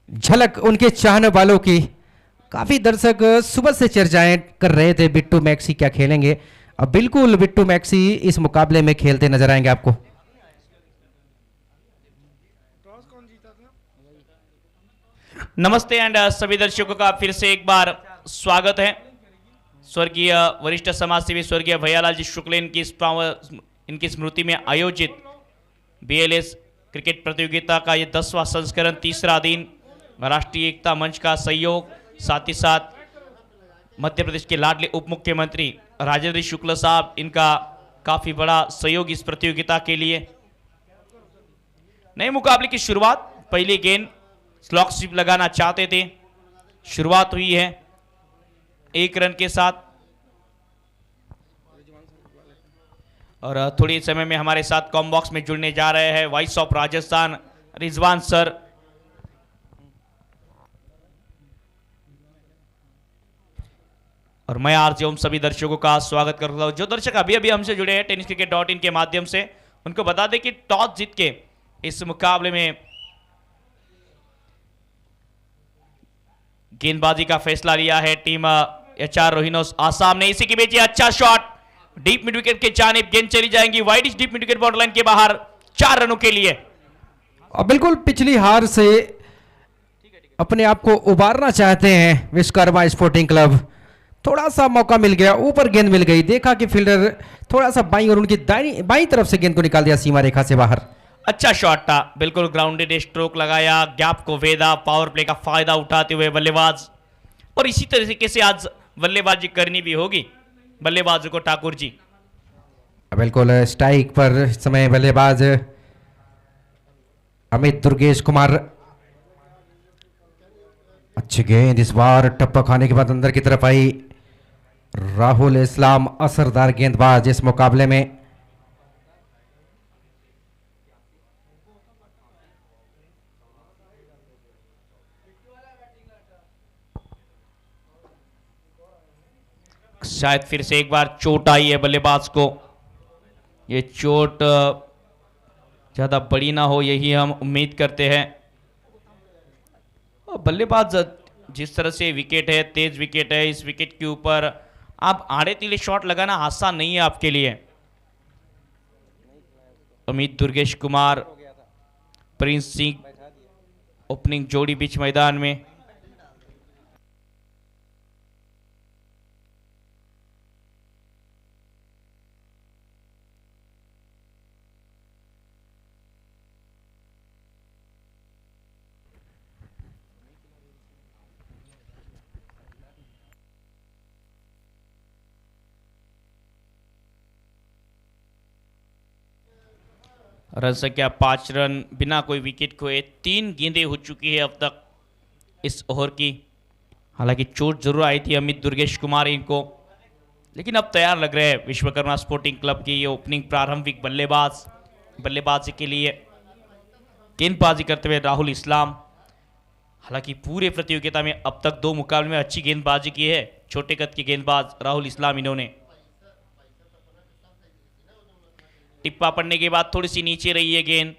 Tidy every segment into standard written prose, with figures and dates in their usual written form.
झलक उनके चाहने वालों की। काफी दर्शक सुबह से चर्चाएं कर रहे थे बिट्टू मैक्सी क्या खेलेंगे। अब बिल्कुल बिट्टू मैक्सी इस मुकाबले में खेलते नजर आएंगे आपको। नमस्ते एंड सभी दर्शकों का फिर से एक बार स्वागत है। स्वर्गीय वरिष्ठ समाजसेवी स्वर्गीय भैयालाल जी शुक्ल इनकी स्मृति में आयोजित बीएलएस क्रिकेट प्रतियोगिता का ये 10वां संस्करण, तीसरा दिन। राष्ट्रीय एकता मंच का सहयोग, साथ ही साथ मध्य प्रदेश के लाडले उप मुख्यमंत्री राजेंद्र शुक्ल साहब, इनका काफी बड़ा सहयोग इस प्रतियोगिता के लिए। नए मुकाबले की शुरुआत, पहली गेंद स्लॉक स्वीप लगाना चाहते थे, शुरुआत हुई है 1 रन के साथ। और थोड़ी समय में हमारे साथ कॉम बॉक्स में जुड़ने जा रहे हैं voice of Rajasthan Rizwan sir. और मैं आरजे ओम सभी दर्शकों का स्वागत करता हूं। जो दर्शक अभी अभी हमसे जुड़े हैं tenniscricket.in के माध्यम से, उनको बता दें कि टॉस जीत के इस मुकाबले में गेंदबाजी का फैसला लिया है टीम एचआर रोहिनोस आसाम ने। इसी के बीच अच्छा शॉट डीप मिड विकेट के जानिब, गेंद चली जाएंगी wide deep mid wicket border line के बाहर 4 रनों के लिए। और बिल्कुल पिछली हार से अपने आप को उबारना चाहते हैं विश्वकर्मा स्पोर्टिंग क्लब। थोड़ा सा मौका मिल गया, ऊपर गेंद मिल गई, देखा कि फील्डर थोड़ा सा बाईं और उनकी बाईं तरफ से गेंद को निकाल दिया सीमा रेखा से बाहर। अच्छा शॉट था, बिल्कुल ग्राउंडेड स्ट्रोक लगाया, गैप को वेदा, पावर प्ले का फायदा उठाते हुए बल्लेबाज। और इसी तरीके से आज बल्लेबाजी करनी भी होगी बल्लेबाजों को ठाकुर जी। बिल्कुल स्ट्राइक पर इस समय बल्लेबाज अमित दुर्गेश कुमार। अच्छी गेंद इस बार टप्पा खाने के बाद अंदर की तरफ आई। राहुल इस्लाम असरदार गेंदबाज इस मुकाबले में। शायद फिर से एक बार चोट आई है बल्लेबाज को। ये चोट ज्यादा बड़ी ना हो, यही हम उम्मीद करते हैं। बल्लेबाज जिस तरह से विकेट है, तेज विकेट है, इस विकेट के ऊपर आप आड़े तिले शॉट लगाना आसान नहीं है आपके लिए। अमित दुर्गेश कुमार, प्रिंस सिंह ओपनिंग जोड़ी बीच मैदान में। रन संख्या 5 रन बिना कोई विकेट खोए, 3 गेंदें हो चुकी है अब तक इस ओवर की। हालांकि चोट जरूर आई थी अमित दुर्गेश कुमार इनको, लेकिन अब तैयार लग रहे हैं विश्वकर्मा स्पोर्टिंग क्लब की ये ओपनिंग प्रारंभिक बल्लेबाजी के लिए। गेंदबाजी करते हुए राहुल इस्लाम। हालांकि पूरे प्रतियोगिता में अब तक 2 मुकाबले में अच्छी गेंदबाजी की है छोटे कद के गेंदबाज राहुल इस्लाम इन्होंने। टिप्पा पड़ने के बाद थोड़ी सी नीचे रही है गेंद।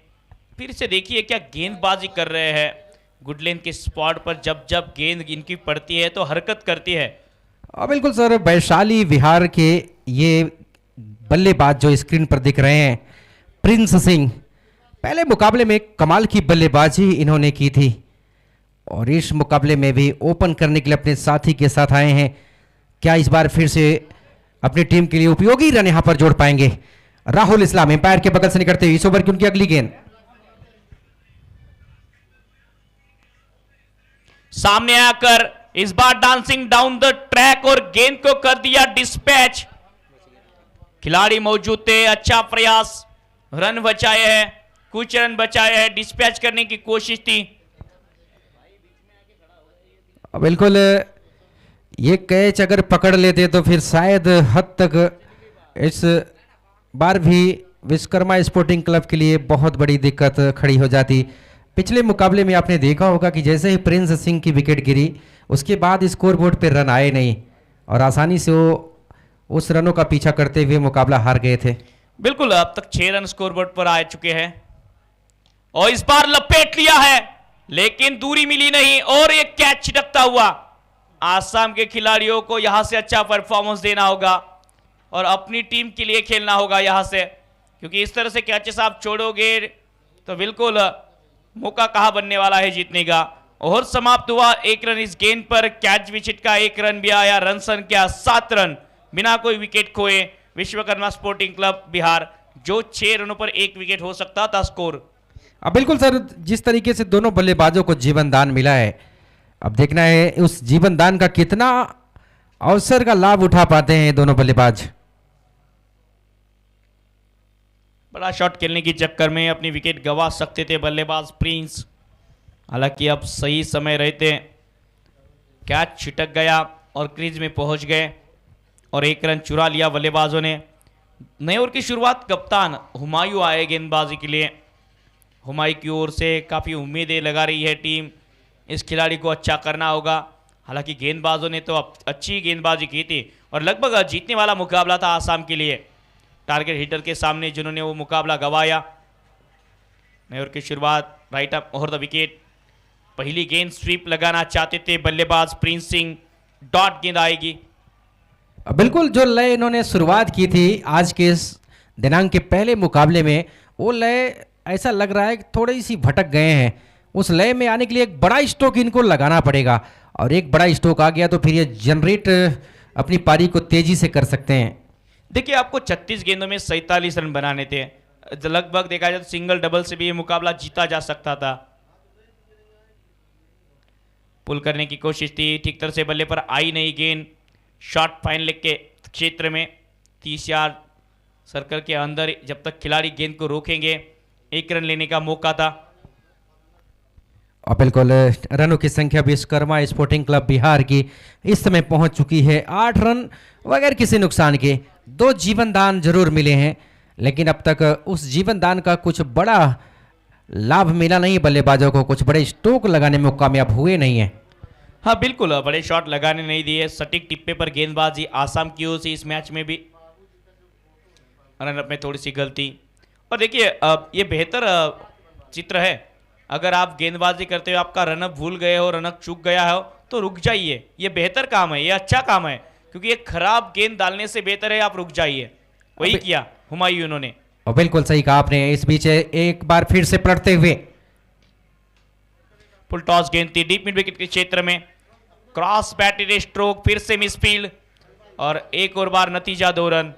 फिर से देखिए क्या गेंदबाजी कर रहे हैं गुड लेंथ के स्पॉट पर। जब जब गेंद इनकी पड़ती है तो हरकत करती है। बिल्कुल सर, वैशाली विहार के ये बल्लेबाज जो स्क्रीन पर दिख रहे हैं, प्रिंस सिंह, पहले मुकाबले में कमाल की बल्लेबाजी इन्होंने की थी और इस मुकाबले में भी ओपन करने के लिए अपने साथी के साथ आए हैं। क्या इस बार फिर से अपनी टीम के लिए उपयोगी रन यहां पर जोड़ पाएंगे? राहुल इस्लाम एम्पायर के बगल से निकलते हुए इस ओवर की उनकी अगली गेंद। सामने आकर इस बार डांसिंग डाउन द ट्रैक और गेंद को कर दिया डिस्पैच। खिलाड़ी मौजूद थे, अच्छा प्रयास, रन बचाए हैं, कुछ रन बचाए हैं, डिस्पैच करने की कोशिश थी। बिल्कुल ये कैच अगर पकड़ लेते तो फिर शायद हद तक इस बार भी विश्वकर्मा स्पोर्टिंग क्लब के लिए बहुत बड़ी दिक्कत खड़ी हो जाती। पिछले मुकाबले में आपने देखा होगा कि जैसे ही प्रिंस सिंह की विकेट गिरी उसके बाद स्कोरबोर्ड पर रन आए नहीं और आसानी से वो उस रनों का पीछा करते हुए मुकाबला हार गए थे। बिल्कुल, अब तक 6 रन स्कोरबोर्ड पर आ चुके हैं और इस बार लपेट लिया है लेकिन दूरी मिली नहीं और एक कैच छिटकता हुआ। आसाम के खिलाड़ियों को यहां से अच्छा परफॉर्मेंस देना होगा और अपनी टीम के लिए खेलना होगा यहां से, क्योंकि इस तरह से कैचेस आप छोड़ोगे तो बिल्कुल मौका कहां बनने वाला है जीतने का। ओवर समाप्त हुआ, 1 रन इस गेंद पर, कैच भी छिटका, 1 रन भी आया, रन संख्या 7 रन बिना कोई विकेट खोए। विश्वकर्मा स्पोर्टिंग क्लब बिहार जो 6 रनों पर 1 विकेट हो सकता था स्कोर। अब बिल्कुल सर, जिस तरीके से दोनों बल्लेबाजों को जीवन दान मिला है, अब देखना है उस जीवन दान का कितना अवसर का लाभ उठा पाते हैं ये दोनों बल्लेबाज। बड़ा शॉट खेलने के चक्कर में अपनी विकेट गंवा सकते थे बल्लेबाज प्रिंस, हालांकि अब सही समय रहते कैच छिटक गया और क्रीज में पहुंच गए और 1 रन चुरा लिया बल्लेबाजों ने। नए ओवर की शुरुआत कप्तान हुमायूं आए गेंदबाजी के लिए। हुमायूं की ओर से काफ़ी उम्मीदें लगा रही है टीम, इस खिलाड़ी को अच्छा करना होगा। हालांकि गेंदबाजों ने तो अच्छी गेंदबाजी की थी और लगभग जीतने वाला मुकाबला था आसाम के लिए, टारगेट हिटर के सामने जिन्होंने वो मुकाबला गंवाया। नए ओवर की शुरुआत, right up over the wicket, पहली गेंद स्वीप लगाना चाहते थे बल्लेबाज प्रिंस सिंह, डॉट गेंद आएगी। बिल्कुल जो लय इन्होंने शुरुआत की थी आज के इस दिनांक के पहले मुकाबले में, वो लय ऐसा लग रहा है कि थोड़ी सी भटक गए हैं। उस लय में आने के लिए एक बड़ा स्ट्रोक इनको लगाना पड़ेगा और एक बड़ा स्ट्रोक आ गया तो फिर ये जनरेट अपनी पारी को तेजी से कर सकते हैं। देखिए, आपको 36 गेंदों में 47 रन बनाने थे, लगभग देखा जाए तो सिंगल डबल से भी ये मुकाबला जीता जा सकता था। पुल करने की कोशिश थी, ठीक तरह से बल्ले पर आई नहीं गेंद, शॉट फाइन लेग के क्षेत्र में 30 यार्ड सर्कल के अंदर, जब तक खिलाड़ी गेंद को रोकेंगे 1 रन लेने का मौका था। और बिल्कुल रनों की संख्या विश्वकर्मा स्पोर्टिंग क्लब बिहार की इस समय पहुंच चुकी है 8 रन बगैर किसी नुकसान के। 2 जीवन दान जरूर मिले हैं, लेकिन अब तक उस जीवन दान का कुछ बड़ा लाभ मिला नहीं बल्लेबाजों को, कुछ बड़े स्ट्रोक लगाने में वो कामयाब हुए नहीं हैं। हाँ बिल्कुल, बड़े शॉट लगाने नहीं दिए, सटीक टिप्पे पर गेंदबाजी आसाम की ओर से इस मैच में भी। रनअप में थोड़ी सी गलती, और देखिए ये बेहतर चित्र है, अगर आप गेंदबाजी करते हुए आपका रनअप भूल गए हो, रनअप चूक गया हो तो रुक जाइए, ये बेहतर काम है, ये अच्छा काम है, क्योंकि ये खराब गेंद डालने से बेहतर है आप रुक जाइए। वही किया हुमायूं ने। और बिल्कुल सही कहा आपने। इस बीच एक बार फिर से पलटते हुए फुल टॉस गेंद थी डीप मिड विकेट के क्षेत्र में, क्रॉस बैटेड स्ट्रोक, फिर से मिसफील्ड और एक और बार नतीजा 2 रन।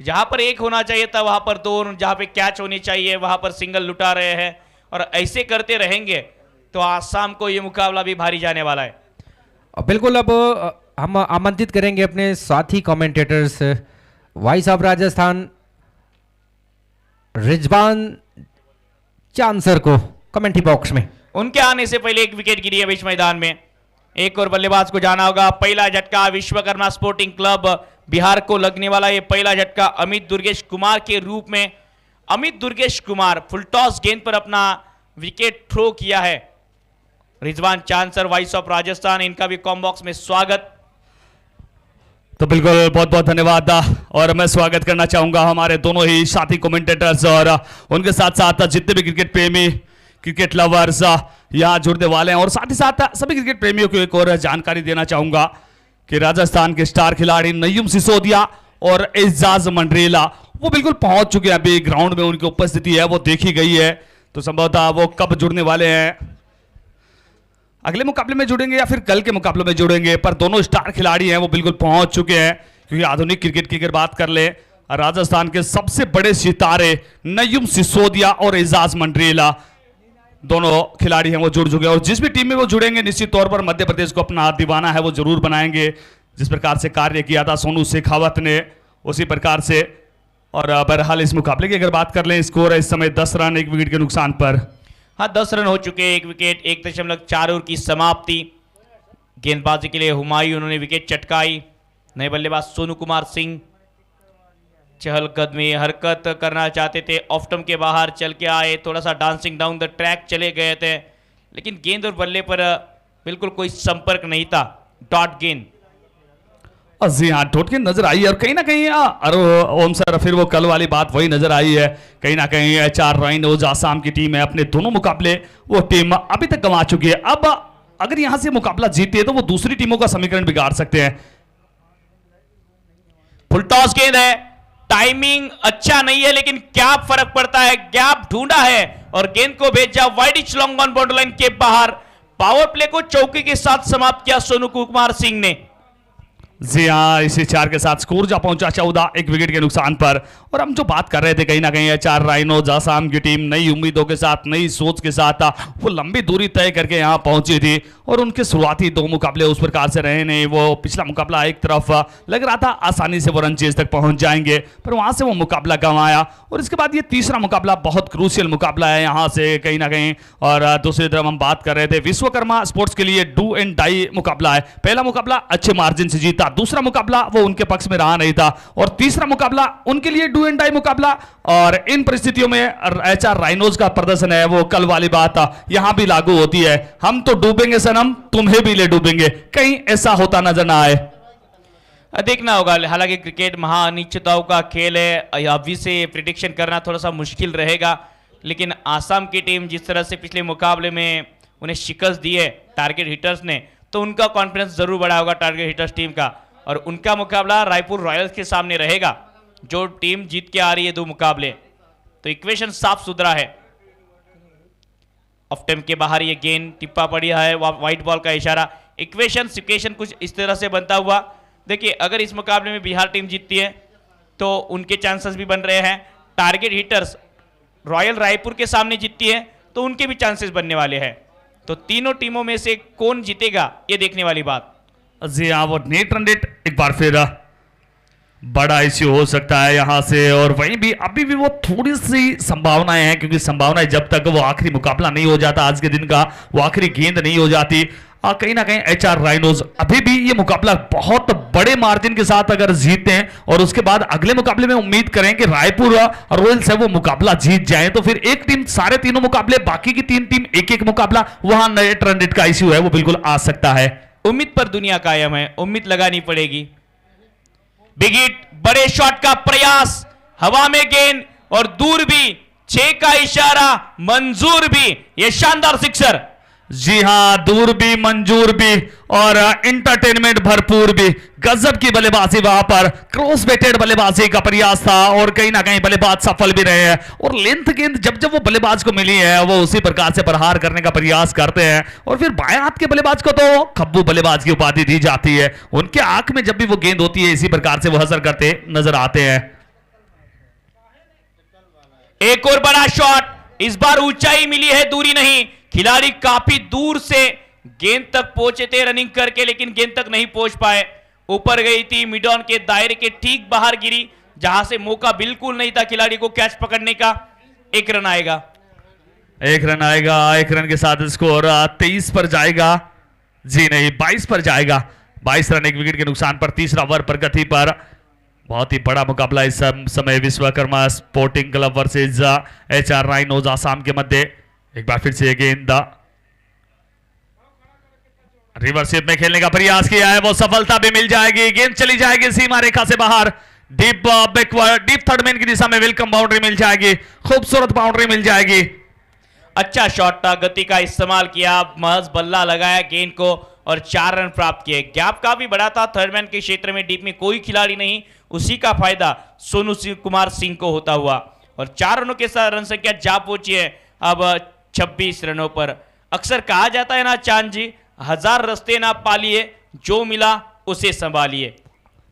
जहां पर 1 होना चाहिए था वहां पर 2, जहां पे कैच होनी चाहिए वहां पर सिंगल लुटा रहे हैं, और ऐसे करते रहेंगे तो आसाम को ये मुकाबला भी भारी जाने वाला है। और बिल्कुल अब हम आमंत्रित करेंगे अपने साथी commentators voice of Rajasthan Rizwan Chansar को कमेंट्री बॉक्स में। उनके आने से पहले एक विकेट गिरी है बीच मैदान में, एक और बल्लेबाज को जाना होगा। पहला झटका विश्वकर्मा स्पोर्टिंग क्लब बिहार को लगने वाला ये पहला झटका अमित दुर्गेश कुमार के रूप में। अमित दुर्गेश कुमार फुल टॉस गेंद पर अपना विकेट थ्रो किया है। रिजवान चांसर वॉइस ऑफ राजस्थान, इनका भी कॉम बॉक्स में स्वागत। तो बिल्कुल बहुत बहुत धन्यवाद, और मैं स्वागत करना चाहूंगा हमारे दोनों ही साथी कमेंटेटर्स और उनके साथ साथ जितने भी क्रिकेट प्रेमी, क्रिकेट लवर्स यहाँ जुड़ने वाले हैं, और साथ ही साथ सभी क्रिकेट प्रेमियों को एक और जानकारी देना चाहूंगा कि राजस्थान के स्टार खिलाड़ी नय्युम सिसोदिया और एजाज मंडरेला वो बिल्कुल पहुंच चुके हैं। अभी ग्राउंड में उनकी उपस्थिति है वो देखी गई है, तो संभवतः वो कब जुड़ने वाले हैं, अगले मुकाबले में जुड़ेंगे या फिर कल के मुकाबले में जुड़ेंगे, पर दोनों स्टार खिलाड़ी हैं वो बिल्कुल पहुंच चुके हैं। क्योंकि आधुनिक क्रिकेट की अगर बात कर ले, राजस्थान के सबसे बड़े सितारे नय्युम सिसोदिया और एजाज मंडरेला दोनों खिलाड़ी हैं वो जुड़ चुके हैं, और जिस भी टीम में वो जुड़ेंगे निश्चित तौर पर मध्य प्रदेश को अपना दीवाना है वो जरूर बनाएंगे। जिस प्रकार से कार्य किया था सोनू शेखावत ने, उसी प्रकार से। और बहरहाल इस मुकाबले की अगर बात कर लें, स्कोर है इस समय 10 रन 1 विकेट के नुकसान पर। हाँ 10 रन हो चुके, 1 विकेट, 1.4 ओवर की समाप्ति। गेंदबाजी के लिए हुमायूं, उन्होंने विकेट चटकाई। नए बल्लेबाज सोनू कुमार सिंह चहलकदमी हरकत करना चाहते थे, ऑफ स्टंप के बाहर चल के आए, थोड़ा सा डांसिंग डाउन द ट्रैक चले गए थे, लेकिन गेंद और बल्ले पर बिल्कुल कोई संपर्क नहीं था, डॉट गेंद। जी हाँ, टूट के नजर आई है और कहीं ना कहीं अरे ओम सर फिर वो कल वाली बात वही नजर आई है। कहीं ना कहीं HR राइनोज आसाम की टीम है, अपने दोनों मुकाबले वो टीम अभी तक गंवा चुकी है। अब अगर यहां से मुकाबला जीती है तो वो दूसरी टीमों का समीकरण बिगाड़ सकते हैं। फुल टॉस गेंद है, टाइमिंग अच्छा नहीं है लेकिन क्या फर्क पड़ता है, गैप ढूंढा है और गेंद को भेजा wide long on boundary line के बाहर। पावर प्ले को चौके के साथ समाप्त किया सोनू कुमार सिंह ने। जी हाँ, इसी 4 के साथ स्कोर जा पहुंचा 14, 1 विकेट के नुकसान पर। और हम जो बात कर रहे थे कहीं ना कहीं HR राइनोज आसाम की टीम नई उम्मीदों के साथ, नई सोच के साथ वो लंबी दूरी तय करके यहां पहुंची थी और उनके शुरुआती 2 मुकाबले उस प्रकार से रहे नहीं। वो पिछला मुकाबला एक तरफ लग रहा था आसानी से वो रन चेज तक पहुंच जाएंगे, पर वहां से वो मुकाबला गंवाया। और इसके बाद ये तीसरा मुकाबला बहुत क्रूशियल मुकाबला है यहां से कहीं ना कहीं। और दूसरी तरफ हम बात कर रहे थे विश्वकर्मा स्पोर्ट्स के लिए डू एंड डाई मुकाबला है। पहला मुकाबला अच्छे मार्जिन से जीता, दूसरा मुकाबला वो उनके पक्ष में रहा नहीं था और तीसरा मुकाबला उनके लिए डू एंड डाई मुकाबला। और इन परिस्थितियों में HR राइनोज का प्रदर्शन है वो कल वाली बात यहां भी लागू होती है। हम तो डूबेंगे सनम, तुम्हें भी ले डूबेंगे, कहीं ऐसा होता नजर ना आए। देखना होगा, हालांकि क्रिकेट महाअनिश्चितताओं का खेल है, अभी से प्रिडिक्शन करना थोड़ा सा मुश्किल रहेगा। लेकिन आसाम की टीम जिस तरह से पिछले मुकाबले में उन्हें शिकस्त दी है टारगेट हिटर्स ने, तो उनका कॉन्फिडेंस जरूर बढ़ा होगा टारगेट हिटर्स टीम का। और उनका मुकाबला रायपुर रॉयल्स के सामने रहेगा जो टीम जीत के आ रही है 2 मुकाबले। तो इक्वेशन साफ सुथरा है। ऑफ टाइम के बाहर ये गेंद टिप्पा पड़ी है, व्हाइट बॉल का इशारा। सिचुएशन कुछ इस तरह से बनता हुआ, देखिए अगर इस मुकाबले में बिहार टीम जीतती है तो उनके चांसेस भी बन रहे हैं। टारगेट हिटर्स रॉयल रायपुर के सामने जीतती है तो उनके भी चांसेस बनने वाले हैं। तो तीनों टीमों में से कौन जीतेगा ये देखने वाली बात। जी हाँ, वो नेट रन रेट एक बार फिर बड़ा इश्यू हो सकता है यहां से। और वहीं भी अभी भी वो थोड़ी सी संभावनाएं हैं, क्योंकि संभावनाएं जब तक वो आखिरी मुकाबला नहीं हो जाता, आज के दिन का वो आखिरी गेंद नहीं हो जाती, कहीं ना कहीं HR राइनोज अभी भी ये मुकाबला बहुत बड़े मार्जिन के साथ अगर जीतते हैं और उसके बाद अगले मुकाबले में उम्मीद करें कि रायपुर रॉयल्स है वो मुकाबला जीत जाए, तो फिर एक टीम सारे तीनों मुकाबले, बाकी की 3 टीम एक मुकाबला, वहां नेट रन रेट का इश्यू है वो बिल्कुल आ सकता है। उम्मीद पर दुनिया कायम है, उम्मीद लगानी पड़ेगी। बिग हिट, बड़े शॉट का प्रयास, हवा में गेंद और दूर भी, 6 का इशारा मंजूर भी, यह शानदार सिक्सर। जी हां, दूर भी, मंजूर भी और इंटरटेनमेंट भरपूर भी। गजब की बल्लेबाजी, वहां पर क्रॉस वेटेड बल्लेबाजी का प्रयास था और कहीं ना कहीं बल्लेबाज सफल भी रहे हैं। और लेंथ गेंद जब जब वो बल्लेबाज को मिली है वो उसी प्रकार से प्रहार करने का प्रयास करते हैं। और फिर बाएं हाथ के बल्लेबाज को तो खब्बू बल्लेबाज की उपाधि दी जाती है। उनके आंख में जब भी वो गेंद होती है इसी प्रकार से वो हसर करते नजर आते हैं। एक और बड़ा शॉट, इस बार ऊंचाई मिली है, दूरी नहीं। खिलाड़ी काफी दूर से गेंद तक पहुंचे थे रनिंग करके, लेकिन गेंद तक नहीं पहुंच पाए। ऊपर गई थी, मिड ऑन के दायरे के ठीक बाहर गिरी, जहां से मौका बिल्कुल नहीं था खिलाड़ी को कैच पकड़ने का। 1 रन आएगा, 1 रन आएगा। 1 रन के साथ स्कोर 23 पर जाएगा, जी नहीं 22 पर जाएगा। 22 रन 1 विकेट के नुकसान पर तीसरा ओवर प्रगति पर। बहुत ही बड़ा मुकाबला इस समय Vishwakarma sporting club versus HR rhinos Assam के मध्य। एक बार फिर से गेंद रिवर्सिप में खेलने का प्रयास किया है, वो सफलता भी मिल जाएगी। गेंद चली जाएगी सीमा रेखा से बाहर, deep backward, deep third man की दिशा में वेलकम बाउंड्री मिल जाएगी, खूबसूरत बाउंड्री मिल जाएगी। अच्छा शॉट था, गति का इस्तेमाल किया, महज बल्ला लगाया गेंद को और 4 रन प्राप्त किए। गैप काफी बड़ा था, थर्ड मैन के क्षेत्र में डीप में कोई खिलाड़ी नहीं, उसी का फायदा सोनू कुमार सिंह को होता हुआ। और 4 रनों के साथ रन संख्या जा पहुंची है अब 26 रनों पर। अक्सर कहा जाता है ना चांद जी, 1000 रास्ते ना पालिए, जो मिला उसे संभालिए।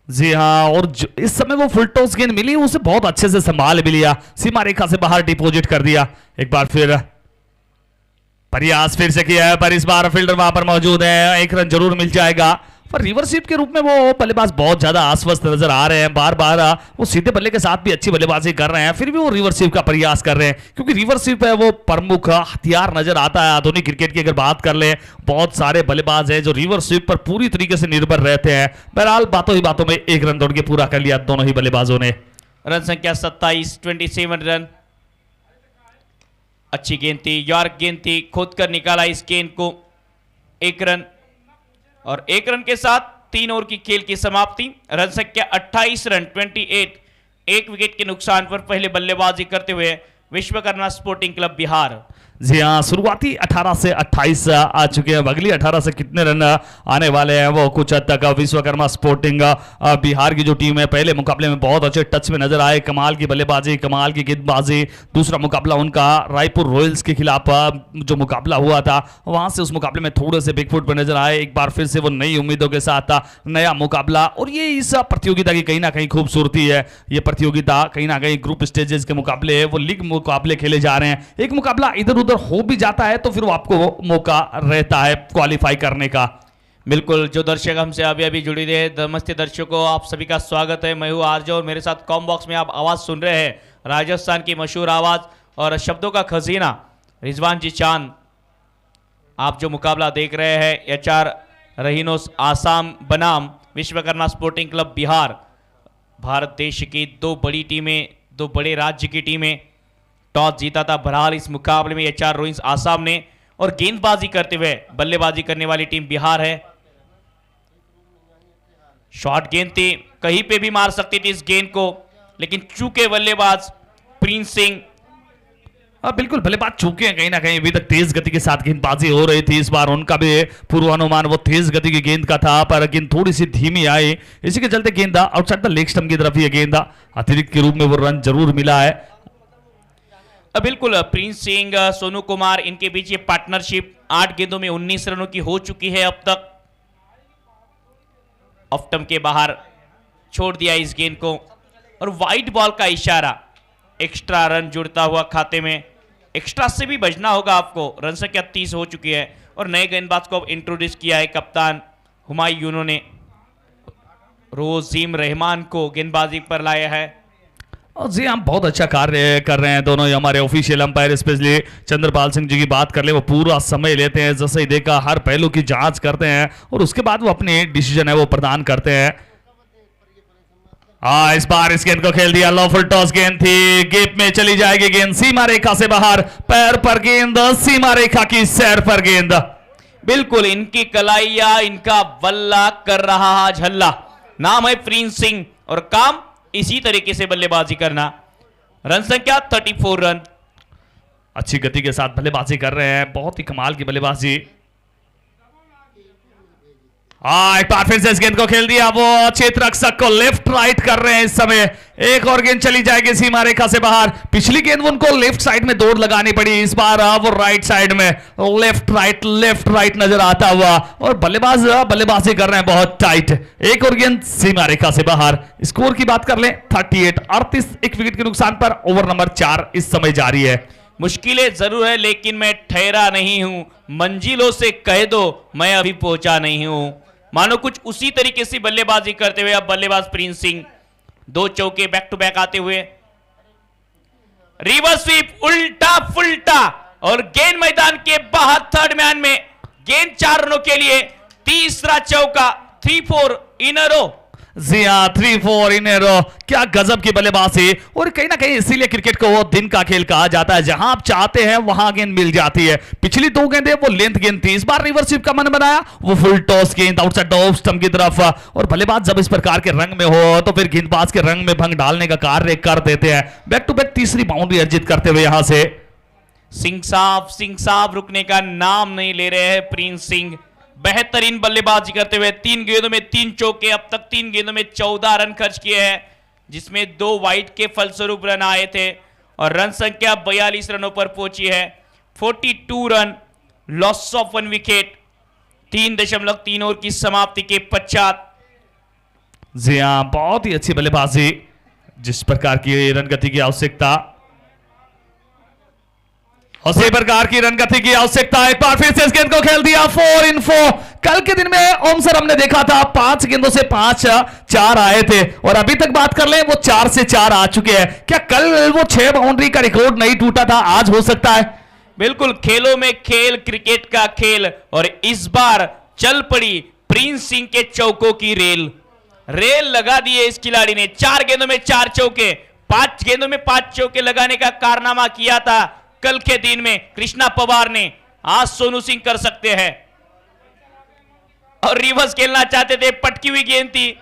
जी हाँ, और इस समय वो फुल टॉस गेंद मिली उसे बहुत अच्छे से संभाल भी लिया, सीमा रेखा से बाहर डिपॉजिट कर दिया। एक बार फिर प्रयास फिर से किया है, पर इस बार फील्डर वहां पर मौजूद है, 1 रन जरूर मिल जाएगा। पर रिवर्सिप के रूप में वो बल्लेबाज बहुत ज्यादा आश्वस्त नजर आ रहे हैं, बार बार वो सीधे बल्ले के साथ भी अच्छी बल्लेबाजी कर रहे हैं, फिर भी वो रिवर्सिप का प्रयास कर रहे हैं, क्योंकि रिवर्सिप है वो प्रमुख हथियार नजर आता है। आधुनिक क्रिकेट की अगर बात कर ले, बहुत सारे बल्लेबाज हैं जो रिवर्सिप पर पूरी तरीके से निर्भर रहते हैं। बहरहाल बातों ही बातों में 1 रन दौड़ के पूरा कर लिया दोनों ही बल्लेबाजों ने। रन संख्या 27 रन। अच्छी गेंद थी, यॉर्क गेंद थी, खोद कर निकाला इस गेंद को। 1 रन और 1 रन के साथ 3 ओवर की खेल की समाप्ति। रन संख्या 28 रन 28, 1 विकेट के नुकसान पर पहले बल्लेबाजी करते हुए विश्वकर्मा स्पोर्टिंग क्लब बिहार। जी हाँ, शुरुआती 18 से 28 आ चुके हैं। अगली 18 से कितने रन आने वाले हैं वो कुछ हद तक विश्वकर्मा स्पोर्टिंग बिहार की जो टीम है पहले मुकाबले में बहुत अच्छे टच में नजर आए, कमाल की बल्लेबाजी, कमाल की गेंदबाजी। दूसरा मुकाबला उनका रायपुर रॉयल्स के खिलाफ जो मुकाबला हुआ था वहां से उस मुकाबले में थोड़े से बिगफुट पर नजर आए। एक बार फिर से वो नई उम्मीदों के साथ नया मुकाबला, और ये इस प्रतियोगिता की कहीं ना कहीं खूबसूरती है। ये प्रतियोगिता कहीं ना कहीं ग्रुप स्टेजेस के मुकाबले वो लीग मुकाबले खेले जा रहे हैं। एक मुकाबला इधर उधर हो भी जाता है तो फिर वो आपको मौका रहता है क्वालिफाई करने का। बिल्कुल, जो दर्शक हमसे अभी अभी जुड़ी रहे, नमस्ते दर्शकों, आप सभी का स्वागत है। मैं हूं आरजे और मेरे साथ कॉम बॉक्स में आप आवाज सुन रहे हैं, राजस्थान की मशहूर आवाज और शब्दों का खजीना रिजवान जी चांद। आप जो मुकाबला देख रहे हैं एचआर रहीनोस आसाम बनाम विश्वकर्मा स्पोर्टिंग क्लब बिहार, भारत देश की दो बड़ी टीमें, दो बड़े राज्य की टीमें। टॉस जीता था बहरहाल इस मुकाबले में एचआर रोइंस आसाम ने, और गेंदबाजी करते हुए बल्लेबाजी करने वाली टीम बिहार है। शॉर्ट गेंद थी, कहीं पे भी मार सकती थी इस गेंद को, लेकिन चूके बल्लेबाज प्रिंस सिंह। बिल्कुल, बल्लेबाज चूके हैं कहीं ना कहीं। अभी तक तेज गति के साथ गेंदबाजी हो रही थी, इस बार उनका भी पूर्वानुमान वो तेज गति की गेंद का था, पर गेंद थोड़ी सी धीमी आई। इसी के चलते गेंद आउटसाइड द लेग स्टंप की तरफ ये गेंद अतिरिक्त के रूप में वो रन जरूर मिला है। बिल्कुल, प्रिंस सिंह, सोनू कुमार, इनके बीच ये पार्टनरशिप 8 गेंदों में 19 रनों की हो चुकी है अब तक। ऑफ स्टंप के बाहर छोड़ दिया इस गेंद को, और वाइड बॉल का इशारा, एक्स्ट्रा रन जुड़ता हुआ खाते में। एक्स्ट्रा से भी बचना होगा आपको। रन संख्या 30 हो चुकी है, और नए गेंदबाज को अब इंट्रोड्यूस किया है कप्तान हुमायूं ने। रोजीम रहमान को गेंदबाजी पर लाया है। और जी हम बहुत अच्छा कार्य कर रहे हैं दोनों ही हमारे official umpire. Specially Chandrapal Singh ji की बात कर ले, वो पूरा समय लेते हैं, जैसे ही देखा हर पहलू की जांच करते हैं और उसके बाद वो अपनी डिसीजन है वो प्रदान करते हैं। इस बार इस गेंद को खेल दिया, लॉफुल टॉस गेंद थी, गेप में चली जाएगी गेंद, सीमा रेखा से बाहर, पैर पर गेंद, सीमा रेखा की सैर पर गेंद। बिल्कुल, इनकी कलाइया, इनका बल्ला कर रहा आज हल्ला। नाम है प्रिंस सिंह, और काम इसी तरीके से बल्लेबाजी करना। रन संख्या 34 रन। अच्छी गति के साथ बल्लेबाजी कर रहे हैं, बहुत ही कमाल की बल्लेबाजी। एक बार फिर से इस गेंद को खेल दिया, वो क्षेत्ररक्षक को लेफ्ट राइट कर रहे हैं इस समय। एक और गेंद चली जाएगी सीमा रेखा से बाहर। पिछली गेंद उनको लेफ्ट साइड में दौड़ लगानी पड़ी, इस बार वो राइट साइड में लेफ्ट राइट नजर आता हुआ, और बल्लेबाज बल्लेबाजी कर रहे हैं बहुत टाइट। एक और गेंद सीमा रेखा से बाहर। स्कोर की बात कर लें 38, 1 विकेट के नुकसान पर ओवर नंबर 4 इस समय जारी है। मुश्किलें जरूर है, लेकिन मैं ठहरा नहीं हूं, मंजिलों से कह दो मैं अभी पहुंचा नहीं हूं। मानो कुछ उसी तरीके से बल्लेबाजी करते हुए अब बल्लेबाज प्रिंस सिंह, 2 चौके बैक टू बैक आते हुए, रिवर्स स्वीप, उल्टा फुल्टा, और गेंद मैदान के बाहर थर्ड मैन में। गेंद 4 रनों के लिए, तीसरा चौका, 3-4 इन अ रो। जी हाँ, 3-4 इन ए रो। क्या गजब की बल्लेबाजी, और कहीं ना कहीं इसीलिए क्रिकेट को वो दिन का खेल कहा जाता है, जहां आप चाहते हैं वहां गेंद मिल जाती है। पिछली 2 गेंदें वो लेंथ गेंद थी, इस बार रिवर्स स्वीप का मन बनाया, वो फुल टॉस गेंद आउटसाइड द ऑफ स्टंप की तरफ। और बल्लेबाज जब इस प्रकार के रंग में हो तो फिर गेंदबाज के रंग में भंग डालने का कार्य कर देते हैं। बैक टू बैक तीसरी बाउंड्री अर्जित करते हुए यहां से सिंह साहब रुकने का नाम नहीं ले रहे हैं प्रिंस सिंह। बेहतरीन बल्लेबाजी करते हुए 3 गेंदों में 3 चौके, अब तक 3 गेंदों में 14 रन खर्च किए हैं, जिसमें 2 वाइड के फलस्वरूप रन आए थे, और रन संख्या 42 रनों पर पहुंची है। 42 run, loss of 1 wicket, 3.3 over की समाप्ति के पश्चात। जी हाँ, बहुत ही अच्छी बल्लेबाजी, जिस प्रकार की रन गति की आवश्यकता, उसी प्रकार की रन गति की आवश्यकता। एक बार फिर से इस गेंद को खेल दिया, 4 इन 4। कल के दिन में ओम सर हमने देखा था 5 गेंदों से 5-4 आए थे, और अभी तक बात कर ले वो 4 से 4 आ चुके हैं। क्या कल वो 6 बाउंड्री का रिकॉर्ड नहीं टूटा था, आज हो सकता है? बिल्कुल, खेलों में खेल, क्रिकेट का खेल, और इस बार चल पड़ी प्रिंस सिंह के चौकों की रेल लगा दिए इस खिलाड़ी ने। 4 गेंदों में 4 चौके, 5 गेंदों में 5 चौके लगाने का कारनामा किया था कल के दिन में कृष्णा पवार ने, आज सोनू सिंह कर सकते हैं। और रिवर्स खेलना चाहते थे, पटकी हुई गेंद थी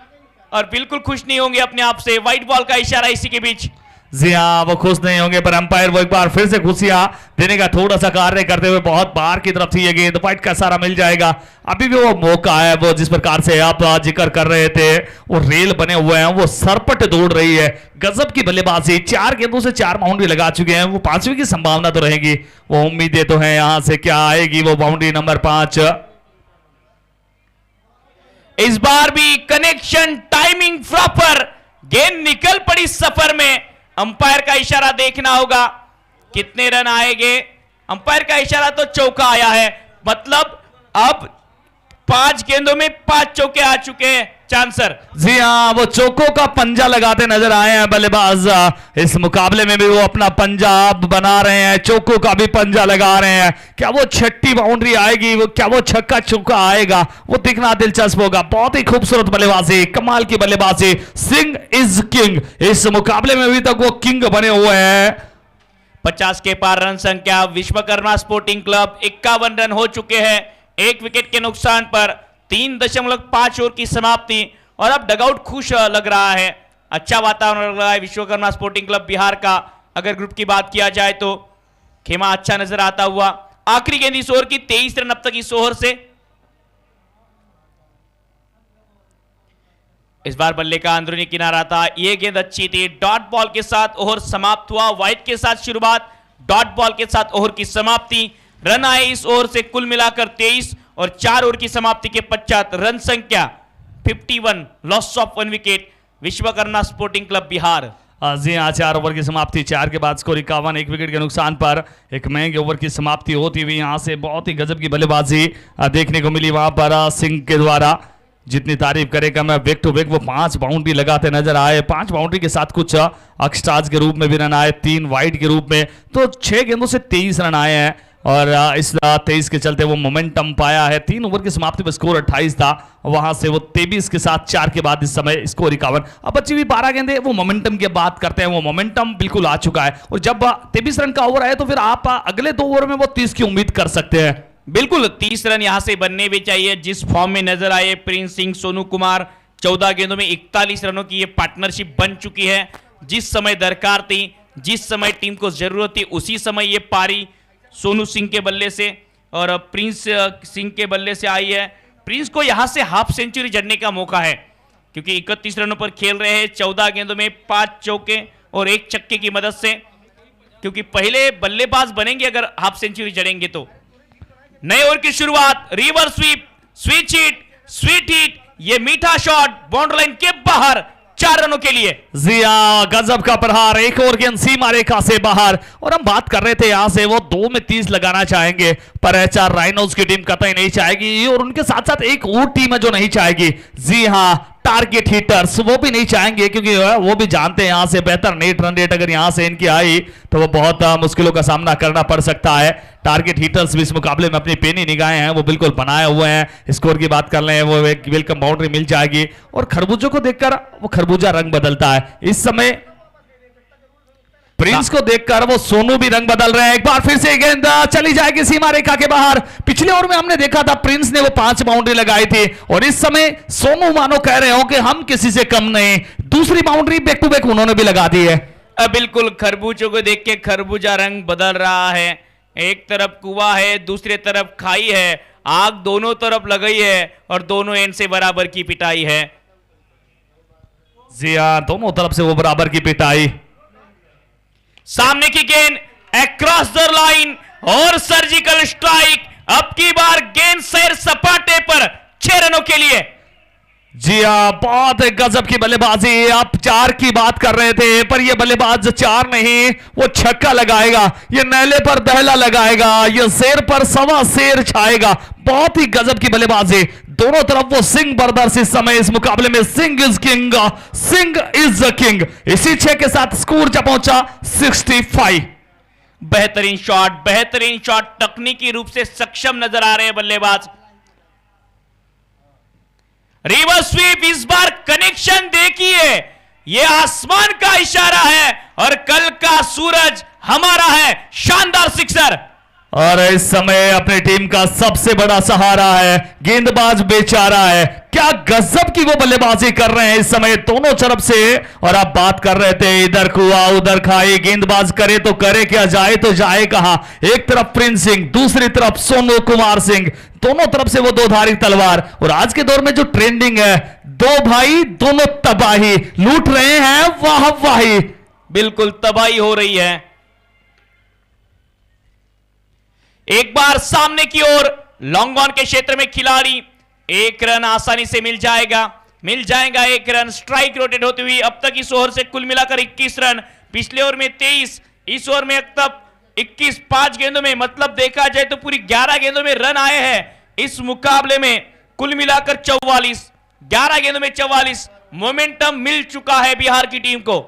और बिल्कुल खुश नहीं होंगे अपने आप से। व्हाइट बॉल का इशारा इसी के बीच। जी हाँ, वो खुश नहीं होंगे, पर अंपायर वो एक बार फिर से खुशियां देने का थोड़ा सा कार्य करते हुए बहुत बाहर की तरफ थी ये गेंद, व्हाइट का सारा मिल जाएगा। अभी भी वो मौका है, वो जिस प्रकार से आप जिक्र कर रहे थे, वो रेल बने हुए हैं, वो सरपट दौड़ रही है। गजब की बल्लेबाजी, 4 गेंदों से 4 बाउंड्री लगा चुके हैं, वो 5वीं की संभावना तो रहेगी। वो उम्मीदें तो है यहां से क्या आएगी वो बाउंड्री नंबर 5। इस बार भी कनेक्शन, टाइमिंग प्रॉपर, गेंद निकल पड़ी सफर में। अंपायर का इशारा देखना होगा कितने रन आएंगे। अंपायर का इशारा तो चौका आया है, मतलब अब 5 गेंदों में 5 चौके आ चुके हैं चांसर। जी हाँ, वो चौकों का पंजा लगाते नजर आए हैं बल्लेबाज। इस मुकाबले में भी वो अपना पंजा बना रहे हैं, चौकों का भी पंजा लगा रहे हैं। क्या वो 6ठी बाउंड्री आएगी, वो क्या वो छक्का चौका आएगा, वो दिखना दिलचस्प होगा। बहुत ही खूबसूरत बल्लेबाजी, कमाल की बल्लेबाजी। सिंह इज किंग, इस मुकाबले में अभी तक वो किंग बने हुए हैं। 50 के पार रन संख्या। विश्वकर्मा स्पोर्टिंग क्लब 51 रन हो चुके हैं 1 विकेट के नुकसान पर। 3.5 ओवर की समाप्ति और अब डगआउट खुश लग रहा है, अच्छा वातावरण लग रहा है विश्वकर्मा स्पोर्टिंग क्लब बिहार का। अगर ग्रुप की बात किया जाए तो खेमा अच्छा नजर आता हुआ। आखिरी गेंद इस ओवर की 23 रन अब तक इस ओवर से। इस बार बल्ले का अंदरूनी किनारा था, यह गेंद अच्छी थी। डॉट बॉल के साथ ओवर समाप्त हुआ। व्हाइट के साथ शुरुआत, डॉट बॉल के साथ ओवर की समाप्ति। रन आए इस ओवर से कुल मिलाकर 23 और 4 ओवर की समाप्ति के पश्चात रन संख्या 51, loss of 1 wicket Vishwakarma sporting club Bihar. जी हाँ, 4 ओवर की समाप्ति, 4 के बाद स्कोर 51, 1 विकेट के नुकसान पर एक महंगे ओवर की समाप्ति होती हुई यहां से बहुत ही गजब की बल्लेबाजी देखने को मिली वहां पर सिंह के द्वारा। जितनी तारीफ करेगा मैं, बैक टू बैक वो 5 बाउंड्री लगाते नजर आए। 5 बाउंड्री के साथ कुछ एक्स्ट्राज के रूप में भी रन आए, 3 वाइड के रूप में, तो 6 गेंदों से 23 रन आए हैं। और इस 23 के चलते वो मोमेंटम पाया है। 3 ओवर की समाप्ति पर स्कोर 28 था, वहां से वो 23 के साथ 4 के बाद इस समय स्कोर 51। अब बची हुई 12 गेंदे, वो मोमेंटम की बात करते हैं, वो मोमेंटम बिल्कुल आ चुका है। और जब 23 रन का ओवर आए तो फिर आप अगले 2 ओवर में वो 30 की उम्मीद कर सकते हैं। बिल्कुल 30 रन यहां से बनने भी चाहिए। जिस फॉर्म में नजर आए प्रिंस सिंह, सोनू कुमार, 14 गेंदों में 41 रनों की ये पार्टनरशिप बन चुकी है। जिस समय दरकार थी, जिस समय टीम को जरूरत थी, उसी समय ये पारी सोनू सिंह के बल्ले से और प्रिंस सिंह के बल्ले से आई है। प्रिंस को यहां से हाफ सेंचुरी जड़ने का मौका है, क्योंकि 31 रनों पर खेल रहे हैं। 14 गेंदों में 5 चौके और 1 छक्के की मदद से, क्योंकि पहले बल्लेबाज बनेंगे अगर हाफ सेंचुरी जड़ेंगे तो। नए ओवर की शुरुआत, reverse sweep, switch hit, sweet hit, ये मीठा शॉट बाउंड्री लाइन के बाहर, 4 रनों के लिए। जिया, गजब का प्रहार, एक और गेंद सीमा रेखा से बाहर। और हम बात कर रहे थे यहां से वो 2 में 30 लगाना चाहेंगे, पर एचआर राइनोज की टीम कतई नहीं चाहेगी। और उनके साथ साथ एक और टीम है जो नहीं चाहेगी। जी हां, टारगेट हिटर्स, वो भी नहीं चाहेंगे, क्योंकि वो भी जानते हैं यहां से बेहतर नेट रन रेट अगर यहां से इनकी आई तो वो बहुत मुश्किलों का सामना करना पड़ सकता है। टारगेट हिटर्स भी इस मुकाबले में अपनी पेनी निगाहें हैं वो बिल्कुल बनाए हुए हैं। स्कोर की बात कर लें, वो एक वेलकम बाउंड्री मिल जाएगी। और खरबूजों को देखकर वो खरबूजा रंग बदलता है। इस समय प्रिंस को देखकर वो सोनू भी रंग बदल रहे हैं। एक बार फिर से गेंद चली जाएगी सीमा रेखा के बाहर। पिछले ओवर में हमने देखा था प्रिंस ने वो 5 बाउंड्री लगाई थी, और इस समय सोनू मानो कह रहे हो कि हम किसी से कम नहीं। दूसरी बाउंड्री बैक टू बैक उन्होंने भी लगा दी है। बिल्कुल, खरबूजों को देख के खरबूजा रंग बदल रहा है। एक तरफ कुआं है, दूसरी तरफ खाई है, आग दोनों तरफ लगी है और दोनों एंड से बराबर की पिटाई है। जी हां, दोनों तरफ से वो बराबर की पिटाई। सामने की गेंद अक्रॉस द लाइन और सर्जिकल स्ट्राइक। अब की बार गेंद सैर सपाटे पर, 6 रनों के लिए। जी हाँ, बहुत गजब की बल्लेबाजी। आप 4 की बात कर रहे थे, पर ये बल्लेबाज 4 नहीं, वो छक्का लगाएगा, ये नैले पर दहला लगाएगा, ये शेर पर सवा शेर छाएगा। बहुत ही गजब की बल्लेबाजी। दोनों तरफ वो सिंह ब्रदर्स इस समय इस मुकाबले में Singh is king, Singh is the king. इसी 6 के साथ स्कोर जा पहुंचा 65। बेहतरीन शॉट, तकनीकी रूप से सक्षम नजर आ रहे हैं बल्लेबाज। रिवर्स स्वीप, इस बार कनेक्शन देखिए, यह आसमान का इशारा है और कल का सूरज हमारा है। शानदार सिक्सर। और इस समय अपनी टीम का सबसे बड़ा सहारा है गेंदबाज बेचारा है। क्या गजब की वो बल्लेबाजी कर रहे हैं इस समय दोनों तरफ से। और आप बात कर रहे थे इधर कुआ उधर खाई, गेंदबाज करे तो करे क्या, जाए तो जाए कहां। एक तरफ प्रिंस सिंह, दूसरी तरफ सोनू कुमार सिंह, दोनों तरफ से वो दोधारी तलवार। और आज के दौर में जो ट्रेंडिंग है, दो भाई दोनों तबाही लूट रहे हैं, वाह वाही, बिल्कुल तबाही हो रही है। एक बार सामने की ओर लॉन्ग ऑन के क्षेत्र में खिलाड़ी, एक रन आसानी से मिल जाएगा एक रन। स्ट्राइक रोटेट होती हुई अब तक इस ओवर से कुल मिलाकर 21 रन, पिछले ओवर में 23, इस ओवर में अब तक 21, 5 गेंदों में, मतलब देखा जाए तो पूरी 11 गेंदों में रन आए हैं इस मुकाबले में। कुल मिलाकर 44, 11 गेंदों में 44, मोमेंटम मिल चुका है बिहार की टीम को।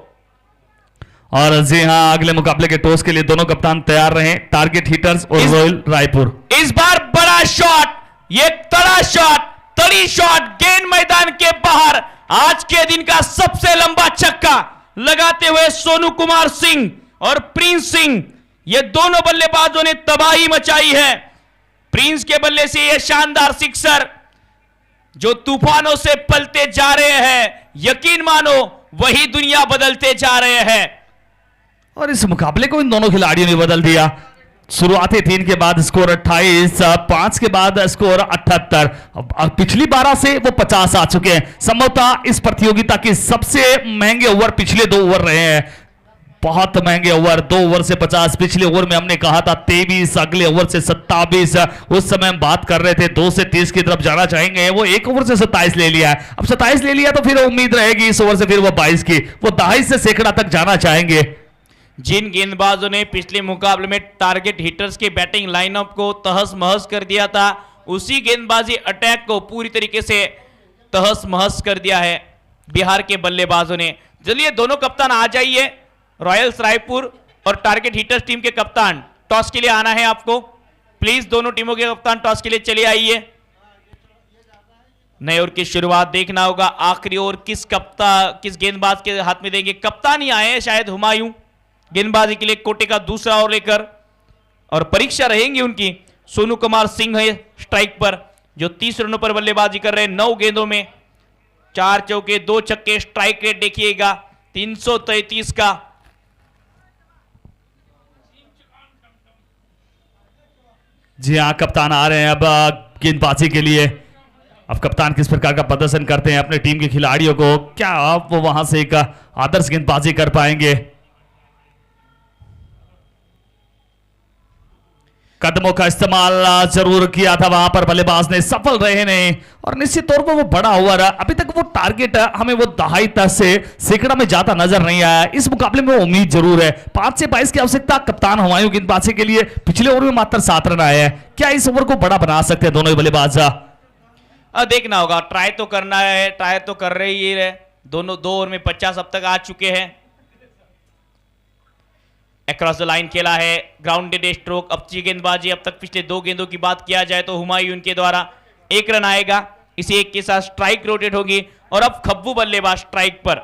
और जी हां, अगले मुकाबले के टॉस के लिए दोनों कप्तान तैयार रहे, टारगेट हिटर्स और रॉयल रायपुर। इस बार बड़ा शॉट, ये तड़ी शॉट गेंद मैदान के बाहर, आज के दिन का सबसे लंबा छक्का लगाते हुए सोनू कुमार सिंह और प्रिंस सिंह, ये दोनों बल्लेबाजों ने तबाही मचाई है। प्रिंस के बल्ले से ये शानदार सिक्सर जो तूफानों से पलते जा रहे हैं, यकीन मानो वही दुनिया बदलते जा रहे हैं। और इस मुकाबले को इन दोनों खिलाड़ियों ने बदल दिया। शुरुआती 3 के बाद स्कोर 28, 5 के बाद स्कोर 78, पिछली 12 से वो 50 आ चुके हैं। संभवतः इस प्रतियोगिता के सबसे महंगे ओवर पिछले 2 ओवर रहे हैं, बहुत महंगे ओवर। 2 ओवर से 50, पिछले ओवर में हमने कहा था 23, अगले ओवर से 27, उस समय हम बात कर रहे थे 2 से 30 की तरफ जाना चाहेंगे, वो 1 ओवर से 27 ले लिया है। अब 27 ले लिया तो फिर उम्मीद रहेगी इस ओवर से फिर वो 22 की, वो दहाई से सैकड़ा तक जाना चाहेंगे। जिन गेंदबाजों ने पिछले मुकाबले में टारगेट हिटर्स के बैटिंग लाइनअप को तहस महस कर दिया था, उसी गेंदबाजी अटैक को पूरी तरीके से तहस महस कर दिया है बिहार के बल्लेबाजों ने। चलिए दोनों कप्तान आ जाइए, रॉयल्स रायपुर और टारगेट हिटर्स टीम के कप्तान, टॉस के लिए आना है आपको प्लीज। दोनों टीमों के कप्तान टॉस के लिए चले आइए। नए ओवर की शुरुआत देखना होगा, आखिरी ओवर किस गेंदबाज के हाथ में देंगे। कप्तान ही आए हैं शायद हुमायूं गेंदबाजी के लिए कोटे का दूसरा ओवर लेकर, और परीक्षा रहेंगी उनकी। सोनू कुमार सिंह है स्ट्राइक पर, जो 30 रनों पर बल्लेबाजी कर रहे हैं 9 गेंदों में, 4 चौके 2 छक्के। स्ट्राइक रेट देखिएगा 333 का। जी हाँ, कप्तान आ रहे हैं अब गेंदबाजी के लिए। अब कप्तान किस प्रकार का प्रदर्शन करते हैं अपने टीम के खिलाड़ियों को, क्या अब वो वहां से एक आदर्श गेंदबाजी कर पाएंगे। कदमों का इस्तेमाल जरूर किया था वहां पर, बल्लेबाज ने सफल रहे नहीं, और निश्चित तौर पर वो बड़ा ओवर अभी तक वो टारगेट हमें वो दहाई तक से सैकड़ा में जाता नजर नहीं आया। इस मुकाबले में उम्मीद जरूर है। 5 से 22 की आवश्यकता कप्तान हुमायूं गेंदबाजी के लिए, पिछले ओवर में मात्र 7 रन आए हैं। क्या इस ओवर को बड़ा बना सकते हैं दोनों ही बल्लेबाज? देखना होगा, ट्राई तो करना है, ट्राई तो कर रहे ही है दोनों। 2 ओवर में 50 अब तक आ चुके हैं। अक्रॉस द लाइन खेला है, ग्राउंडेड स्ट्रोक। अब गेंदबाजी अब तक पिछले 2 गेंदों की बात किया जाए तो हुमायूं के द्वारा 1 रन आएगा, इसी 1 के साथ स्ट्राइक रोटेट होगी। और अब खब्बू बल्लेबाज स्ट्राइक पर,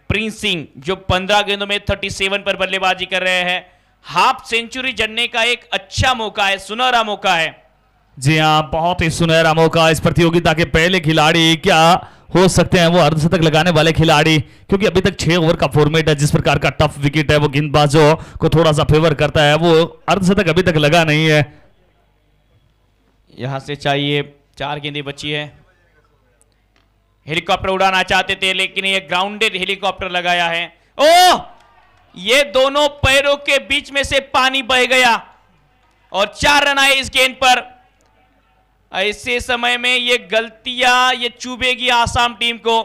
प्रिंस सिंह जो 15 गेंदों में 37 पर बल्लेबाजी कर रहे हैं। हाफ सेंचुरी जड़ने का एक अच्छा मौका है, सुनहरा मौका है। जी हाँ, बहुत ही सुनहरा मौका। इस प्रतियोगिता के पहले खिलाड़ी क्या हो सकते हैं वो अर्धशतक लगाने वाले खिलाड़ी, क्योंकि अभी तक 6 ओवर का फॉर्मेट है। जिस प्रकार का टफ विकेट है वो गेंदबाजों को थोड़ा सा फेवर करता है, वो अर्धशतक अभी तक लगा नहीं है। यहां से चाहिए, 4 गेंदें बची है। हेलीकॉप्टर उड़ाना चाहते थे लेकिन ये ग्राउंडेड हेलीकॉप्टर लगाया है। ओह, ये दोनों पैरों के बीच में से पानी बह गया और 4 रन आए इस गेंद पर। ऐसे समय में ये गलतियां ये चुभेगी आसाम टीम को।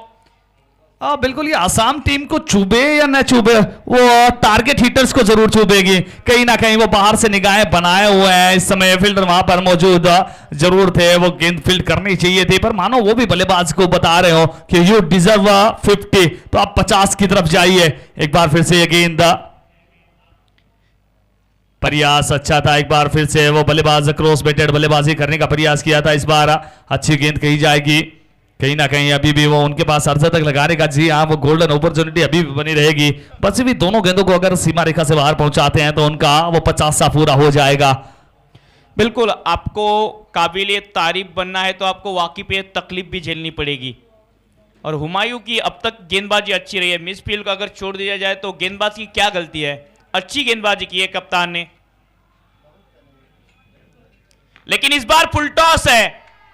बिल्कुल, ये आसाम टीम को चुभे या न चुभे, वो टारगेट हिटर्स को जरूर चुभेगी। कहीं ना कहीं वो बाहर से निगाहें बनाए हुए हैं। इस समय फील्डर वहां पर मौजूद जरूर थे, वो गेंद फील्ड करनी चाहिए थी, पर मानो वो भी बल्लेबाज को बता रहे हो कि यू डिजर्व 50, तो आप 50 की तरफ जाइए। एक बार फिर से ये गेंद, प्रयास अच्छा था। एक बार फिर से वो बल्लेबाज क्रॉस बेटेड बल्लेबाजी करने का प्रयास किया था। इस बार अच्छी गेंद कही जाएगी, कहीं ना कहीं अभी भी वो उनके पास अर्धशतक लगाने का, जी हाँ, वो गोल्डन अपॉर्चुनिटी अभी भी बनी रहेगी। बस भी दोनों गेंदों को अगर सीमा रेखा से बाहर पहुंचाते हैं तो उनका वो 50 सा पूरा हो जाएगा। बिल्कुल, आपको काबिले तारीफ बनना है तो आपको वाकई पे तकलीफ भी झेलनी पड़ेगी। और हुमायूं की अब तक गेंदबाजी अच्छी रही है। मिस फील्ड को अगर छोड़ दिया जाए तो गेंदबाज की क्या गलती है, अच्छी गेंदबाजी की है कप्तान ने। लेकिन इस बार फुल टॉस है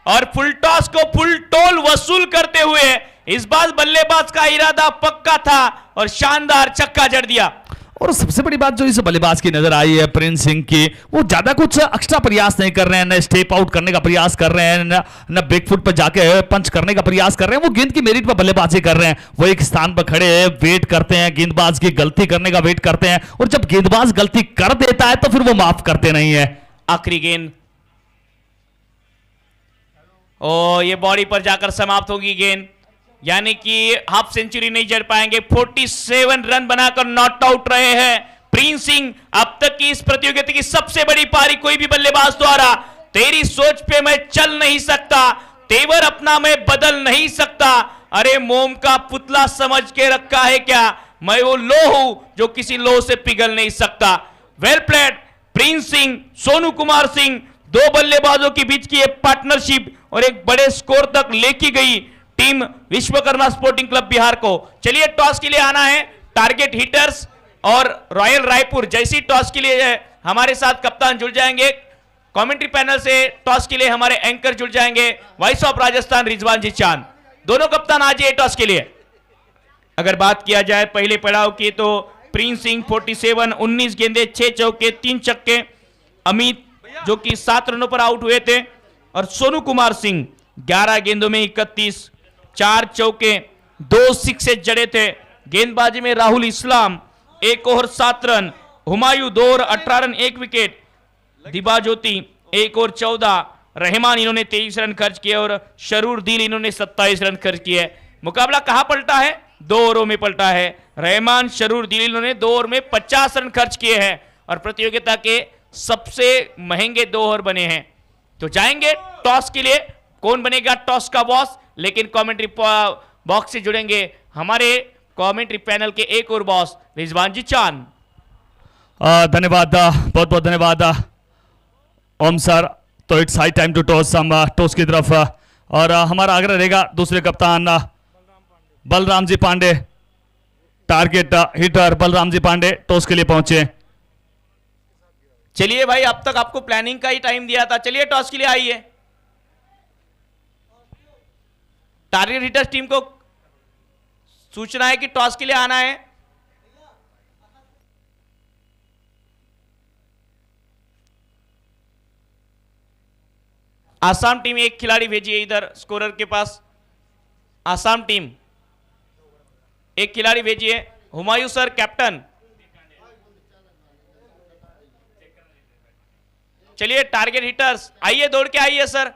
और फुल टॉस को फुल टोल वसूल करते हुए इस बार बल्लेबाज का इरादा पक्का था और शानदार छक्का जड़ दिया। और सबसे बड़ी बात जो इस बल्लेबाज की नजर आई है प्रिंस सिंह की, वो ज्यादा कुछ एक्स्ट्रा प्रयास नहीं कर रहे हैं, न स्टेप आउट करने का प्रयास कर रहे हैं, न बैक फुट पर जाके पंच करने का प्रयास कर रहे हैं। वो गेंद की मेरिट पर बल्लेबाजी कर रहे हैं। वो एक स्थान पर खड़े हैं, वेट करते हैं, गेंदबाज की गलती करने का वेट करते हैं, और जब गेंदबाज गलती कर देता है तो फिर वो माफ करते नहीं है। आखिरी गेंद, और ये बॉडी पर जाकर समाप्त होगी गेंद, यानी कि हाफ सेंचुरी नहीं जड़ पाएंगे। 47 रन बनाकर नॉट आउट रहे हैं प्रिंस सिंह। अब तक की इस प्रतियोगिता की सबसे बड़ी पारी कोई भी बल्लेबाज द्वारा। तेरी सोच पे मैं चल नहीं सकता, तेवर अपना मैं बदल नहीं सकता। अरे मोम का पुतला समझ के रखा है क्या, मैं वो लो हूं जो किसी लो से पिघल नहीं सकता। Well played Prince Singh, Sonu Kumar Singh, दो बल्लेबाजों के बीच की एक पार्टनरशिप और एक बड़े स्कोर तक लेके गई team Vishwakarma sporting club Bihar को। चलिए टॉस के लिए आना है टारगेट हिटर्स और रॉयल रायपुर। जैसी टॉस के लिए हमारे साथ कप्तान जुड़ जाएंगे, कमेंट्री पैनल से टॉस के लिए हमारे एंकर जुड़ जाएंगे, वॉइस ऑफ राजस्थान रिजवान जी चांद। दोनों कप्तान आ जाइए टॉस के लिए। अगर बात किया जाए पहले पड़ाव की तो प्रिंस सिंह 47, 19 गेंदे, 6 चौके, 3 छक्के। अमित जो कि 7 रनों पर आउट हुए थे, और सोनू कुमार सिंह 11 गेंदों में 31, 4 चौके, 2 सिक्से जड़े थे। गेंदबाजी में राहुल इस्लाम 1 over 7 run, Humayun 2 over 18 run 1 wicket, दिबा ज्योति 1 ओवर 14, रहमान इन्होंने 23 रन खर्च किए और शरूर दिल इन्होंने 27 रन खर्च किए। मुकाबला कहां पलटा है, 2 ओवरों में पलटा है। रहमान शरूर दिल इन्होंने 2 ओवर में 50 रन खर्च किए हैं और प्रतियोगिता के सबसे महंगे 2 ओवर बने हैं। तो जाएंगे टॉस के लिए, कौन बनेगा टॉस का बॉस। लेकिन कमेंट्री बॉक्स से जुड़ेंगे हमारे कमेंट्री पैनल के एक और बॉस रिजवान जी चांद। धन्यवाद, बहुत बहुत धन्यवाद ओम सर। तो it's high time to toss, हम टॉस की तरफ, और हमारा आग्रह रहेगा दूसरे कप्तान Balram ji Pandey, Target Hitter Balram ji Pandey toss के लिए पहुंचे। चलिए भाई, अब तक आपको प्लानिंग का ही टाइम दिया था, चलिए टॉस के लिए आइए। टारगेट हिटर्स टीम को सूचना है कि टॉस के लिए आना है। आसाम टीम एक खिलाड़ी भेजिए इधर स्कोरर के पास। आसाम टीम एक खिलाड़ी भेजिए। Humayun sir captain. चलिए टारगेट हिटर्स आइए, दौड़ के आइए सर।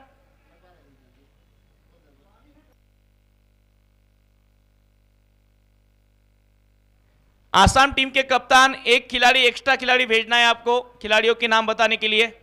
आसाम टीम के कप्तान एक खिलाड़ी, एक्स्ट्रा खिलाड़ी भेजना है आपको, खिलाड़ियों के नाम बताने के लिए।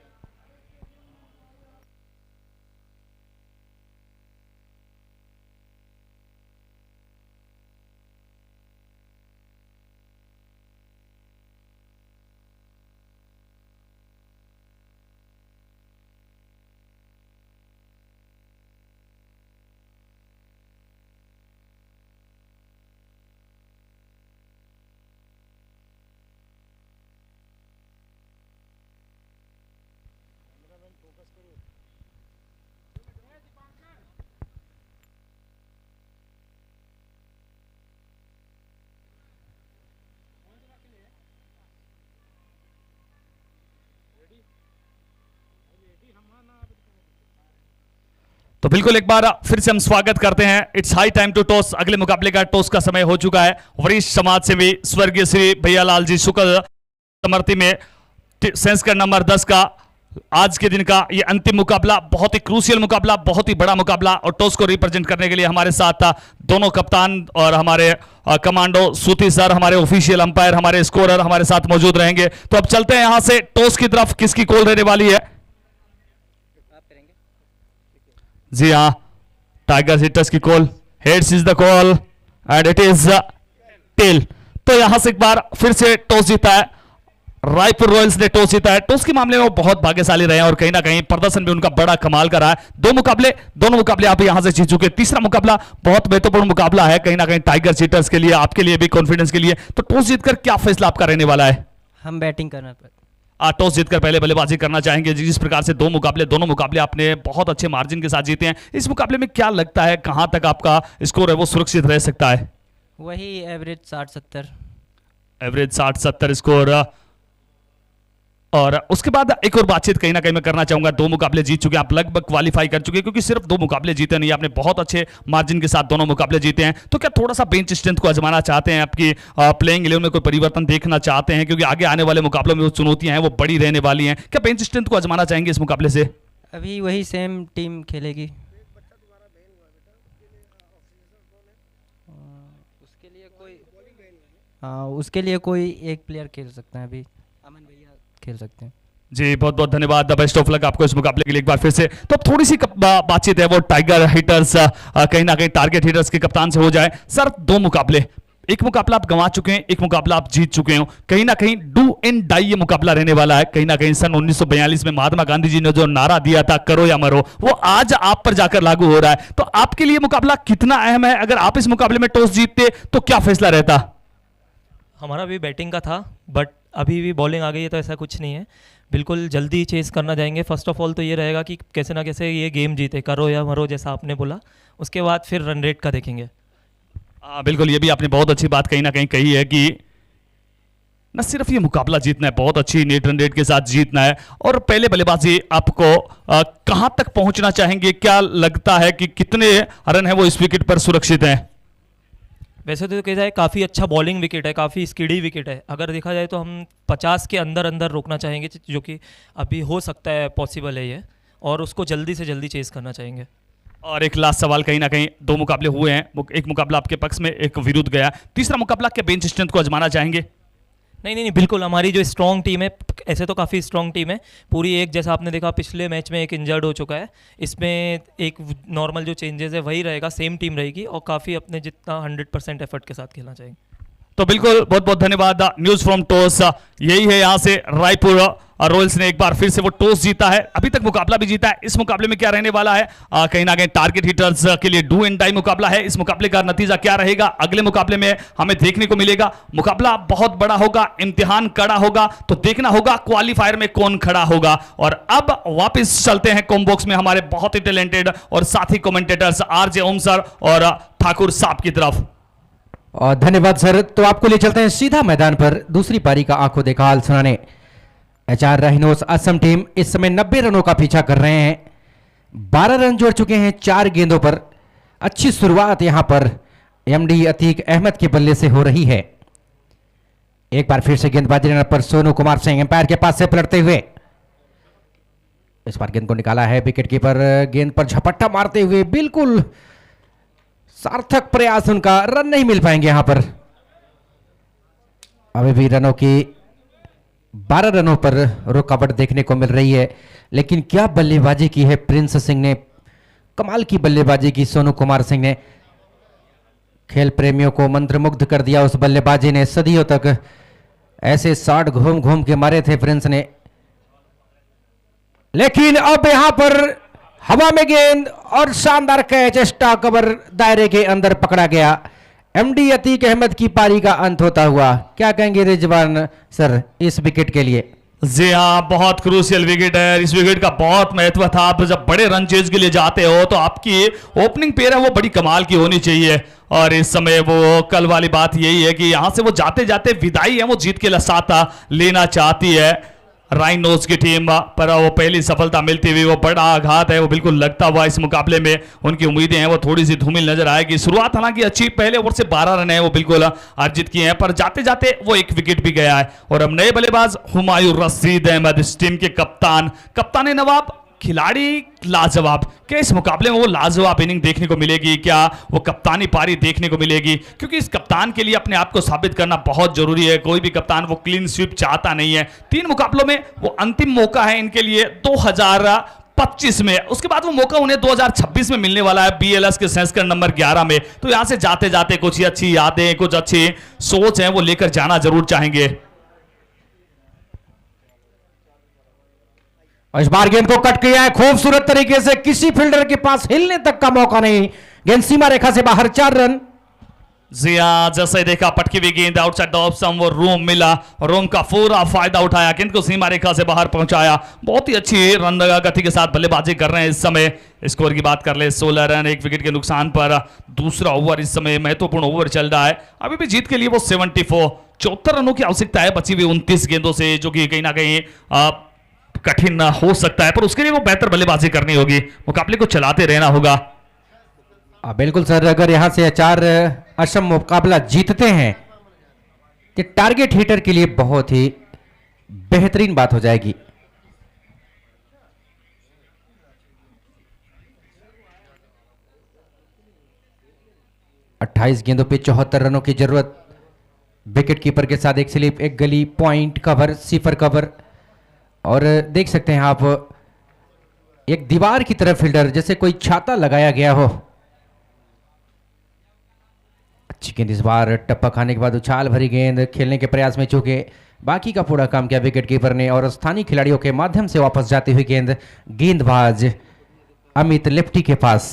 तो बिल्कुल एक बार फिर से हम स्वागत करते हैं। It's high time to toss. अगले मुकाबले का टॉस का समय हो चुका है। वरिष्ठ समाज सेवी स्वर्गीय श्री भैयालाल जी शुक्ल समर्ति में सेंसकर नंबर 10 का आज के दिन का ये अंतिम मुकाबला, बहुत ही क्रूशियल मुकाबला, बहुत ही बड़ा मुकाबला। और टॉस को रिप्रेजेंट करने के लिए हमारे साथ दोनों कप्तान और हमारे कमांडो सूती सर, हमारे ऑफिशियल अंपायर, हमारे स्कोरर हमारे साथ मौजूद रहेंगे। तो अब चलते हैं यहां से टॉस की तरफ, किसकी कॉल रहने वाली है। जी हाँ, टाइगर हिटर्स की call, heads is the call and it is tail. तो यहां से एक बार फिर से टॉस जीता है रायपुर रॉयल्स ने टॉस जीता है। टॉस के मामले में वो बहुत भाग्यशाली रहे हैं और कहीं ना कहीं प्रदर्शन भी उनका बड़ा कमाल का रहा है। दोनों मुकाबले आप यहां से जीत चुके हैं। तीसरा मुकाबला बहुत महत्वपूर्ण मुकाबला है कहीं ना कहीं टाइगर चीटर्स के लिए, आपके लिए भी, कॉन्फिडेंस के लिए। तो टॉस जीतकर क्या फैसला आपका रहने वाला है? हम बैटिंग करना पर टॉस जीतकर पहले बल्लेबाजी करना चाहेंगे। जिस प्रकार से दोनों मुकाबले आपने बहुत अच्छे मार्जिन के साथ जीते हैं, इस मुकाबले में क्या लगता है कहां तक आपका स्कोर है वो सुरक्षित रह सकता है? वही एवरेज 60-70। Average 60-70 score. और उसके बाद एक और बातचीत कहीं ना कहीं मैं करना चाहूंगा। 2 मुकाबले जीत चुके हैं आप, लगभग क्वालिफाई कर चुके हैं, क्योंकि सिर्फ 2 मुकाबले जीते नहीं, आपने बहुत अच्छे मार्जिन के साथ दोनों मुकाबले जीते हैं। तो क्या थोड़ा सा बेंच स्ट्रेंथ को आजमाना चाहते हैं? आपकी प्लेइंग 11 में कोई परिवर्तन देखना चाहते हैं? क्योंकि आगे आने वाले मुकाबलों में वो चुनौतियां हैं वो बड़ी रहने वाली हैं। क्या बेंच स्ट्रेंथ को आजमाना चाहेंगे इस मुकाबले से? अभी वही सेम टीम खेलेगी। उसके लिए कोई एक प्लेयर खेल सकते हैं। अभी अमन भैया खेल सकते हैं। जी बहुत बहुत धन्यवाद, बेस्ट ऑफ लक आपको इस मुकाबले के लिए एक बार फिर से। तो अब थोड़ी सी बातचीत है वो टाइगर हिटर्स, कहीं ना कहीं टारगेट हिटर्स के कप्तान से हो जाए। सर 2 मुकाबले, एक मुकाबला आप गंवा चुके हैं, एक मुकाबला आप जीत चुके हो। कहीं ना कहीं डू एंड डाई ये मुकाबला रहने वाला है। कहीं ना कहीं सन 1942 में महात्मा गांधी जी ने जो नारा दिया था करो या मरो, वो आज आप पर जाकर लागू हो रहा है। तो आपके लिए मुकाबला कितना अहम है? अगर आप इस मुकाबले में टॉस जीतते तो क्या फैसला रहता? हमारा भी बैटिंग का था, बट अभी भी बॉलिंग आ गई है तो ऐसा कुछ नहीं है। बिल्कुल जल्दी चेस करना जाएंगे। फर्स्ट ऑफ ऑल तो ये रहेगा कि कैसे ना कैसे ये गेम जीते, करो या मरो जैसा आपने बोला। उसके बाद फिर रन रेट का देखेंगे। बिल्कुल, ये भी आपने बहुत अच्छी बात कहीं ना कहीं कही है कि न सिर्फ ये मुकाबला जीतना है, बहुत अच्छी नेट रन रेट के साथ जीतना है। और पहले बल्लेबाजी आपको कहां तक पहुंचना चाहेंगे? क्या लगता है कि कितने रन है वो इस विकेट पर सुरक्षित हैं? वैसे तो कहा जाए काफ़ी अच्छा बॉलिंग विकेट है, काफ़ी स्किडी विकेट है। अगर देखा जाए तो हम 50 के अंदर अंदर रोकना चाहेंगे, जो कि अभी हो सकता है, पॉसिबल है ये, और उसको जल्दी से जल्दी चेस करना चाहेंगे। और एक लास्ट सवाल, कहीं ना कहीं 2 मुकाबले हुए हैं, एक मुकाबला आपके पक्ष में, एक विरुद्ध गया। तीसरा मुकाबला क्या बेंच स्ट्रेंथ को आजमाना चाहेंगे? नहीं, बिल्कुल। हमारी जो स्ट्रॉन्ग टीम है, ऐसे तो काफ़ी स्ट्रॉन्ग टीम है पूरी। एक जैसा आपने देखा पिछले मैच में एक इंजर्ड हो चुका है, इसमें एक नॉर्मल जो चेंजेस है वही रहेगा, सेम टीम रहेगी और काफ़ी अपने जितना 100% एफर्ट के साथ खेलना चाहिए। तो बिल्कुल बहुत बहुत धन्यवाद। न्यूज फ्रॉम टॉस यही है, यहाँ से रायपुर रॉयल्स ने एक बार फिर से वो टॉस जीता है, अभी तक मुकाबला भी जीता है। इस मुकाबले में क्या रहने वाला है? कहीं ना कहीं टारगेट हिटर्स के लिए डू एंड डाई मुकाबला है। इस मुकाबले का नतीजा क्या रहेगा अगले मुकाबले में हमें देखने को मिलेगा। मुकाबला बहुत बड़ा होगा, इम्तिहान कड़ा होगा, तो देखना होगा क्वालिफायर में कौन खड़ा होगा। और अब वापस चलते हैं कॉमबॉक्स में हमारे बहुत ही टैलेंटेड और साथी कमेंटेटर्स आरजे ओम सर और ठाकुर साहब की तरफ। और धन्यवाद सर। तो आपको ले चलते हैं सीधा मैदान पर दूसरी पारी का आंखों देखा हाल सुनाने। एचआर राइनोस असम टीम इस समय 90 रनों का पीछा कर रहे हैं, 12 रन जोड़ चुके हैं 4 गेंदों पर। अच्छी शुरुआत यहां पर एमडी अतीक अहमद के बल्ले से हो रही है। एक बार फिर से गेंदबाजी रन पर सोनू कुमार सिंह एम्पायर के पास से पलटते हुए इस बार गेंद को निकाला है विकेट कीपर, गेंद पर झपट्टा मारते हुए बिल्कुल सार्थक प्रयास उनका, रन नहीं मिल पाएंगे यहां पर। अभी भी रनों की 12 रनों पर रुकावट देखने को मिल रही है, लेकिन क्या बल्लेबाजी की है प्रिंस सिंह ने, कमाल की बल्लेबाजी की सोनू कुमार सिंह ने। खेल प्रेमियों को मंत्रमुग्ध कर दिया उस बल्लेबाजी ने, सदियों तक ऐसे शॉट घूम घूम के मारे थे प्रिंस ने, लेकिन अब यहां पर हवा में गेंद और शानदार कैच, स्टॉक कवर दायरे के अंदर पकड़ा गया। एमडी अतीक अहमद की पारी का अंत होता हुआ। क्या कहेंगे रिजवान सर इस विकेट के लिए? जी हाँ, बहुत क्रूशियल विकेट है। इस विकेट का बहुत महत्व था। आप जब बड़े रन चेज के लिए जाते हो तो आपकी ओपनिंग पेयर है वो बड़ी कमाल की होनी चाहिए। और इस समय वो कल वाली बात यही है कि यहां से वो जाते जाते विदाई है वो जीत के साथ लेना चाहती है राइनोस की टीम, पर वो पहली सफलता मिलती हुई वो बड़ा आघात है वो बिल्कुल लगता हुआ इस मुकाबले में उनकी उम्मीदें हैं वो थोड़ी सी धूमिल नजर आएगी। शुरुआत हालांकि अच्छी, पहले ओवर से 12 रन है वो बिल्कुल अर्जित किए हैं, पर जाते जाते वो एक विकेट भी गया है। और अब नए बल्लेबाज हुमायूं रशीद अहमद, इस टीम के कप्तान, कप्तान नवाब, खिलाड़ी लाजवाब। क्या इस मुकाबले में वो लाजवाब इनिंग देखने को मिलेगी? क्या वो कप्तानी पारी देखने को मिलेगी? क्योंकि इस कप्तान के लिए अपने आप को साबित करना बहुत जरूरी है। कोई भी कप्तान वो क्लीन स्वीप चाहता नहीं है। 3 मुकाबलों में वो अंतिम मौका है इनके लिए 2025 में, उसके बाद वो मौका उन्हें 2026 में मिलने वाला है BLS के संस्करण नंबर 11 में। तो यहां से जाते जाते कुछ अच्छी यादें, कुछ अच्छी सोच है वो लेकर जाना जरूर चाहेंगे। और इस बार गेंद को कट किया है खूबसूरत तरीके से, किसी फील्डर के पास हिलने तक का मौका नहीं, गेंद सीमा रेखा से बाहर, 4 रन। जी हाँ, जैसे देखा पटकी हुई गेंद आउटसाइड द ऑफ स्टंप, वो रोम मिला और रोम का पूरा फायदा उठाया, गेंद को सीमा रेखा से बाहर पहुंचाया। बहुत ही अच्छी रन गति के साथ बल्लेबाजी कर रहे हैं इस समय। स्कोर की बात कर ले, 16 रन 1 विकेट के नुकसान पर। दूसरा ओवर इस समय महत्वपूर्ण ओवर चल रहा है, अभी भी जीत के लिए वो 74 रनों की आवश्यकता है बची हुई 29 गेंदों से, जो कि कहीं ना कहीं कठिन हो सकता है, पर उसके लिए वो बेहतर बल्लेबाजी करनी होगी, मुकाबले को चलाते रहना होगा। बिल्कुल सर, अगर यहां से 4 असम मुकाबला जीतते हैं तो टारगेट हिटर के लिए बहुत ही बेहतरीन बात हो जाएगी। अट्ठाईस गेंदों पे 74 रनों की जरूरत, विकेट कीपर के साथ एक स्लिप, एक गली, पॉइंट कवर, सीफर कवर, और देख सकते हैं आप एक दीवार की तरफ फील्डर, जैसे कोई छाता लगाया गया हो। अच्छी गेंद इस बार, टप्पा खाने के बाद उछाल भरी गेंद, खेलने के प्रयास में चूके, बाकी का पूरा काम किया विकेट कीपर ने, और स्थानीय खिलाड़ियों के माध्यम से वापस जाती हुई गेंद गेंदबाज अमित लेफ्टी के पास।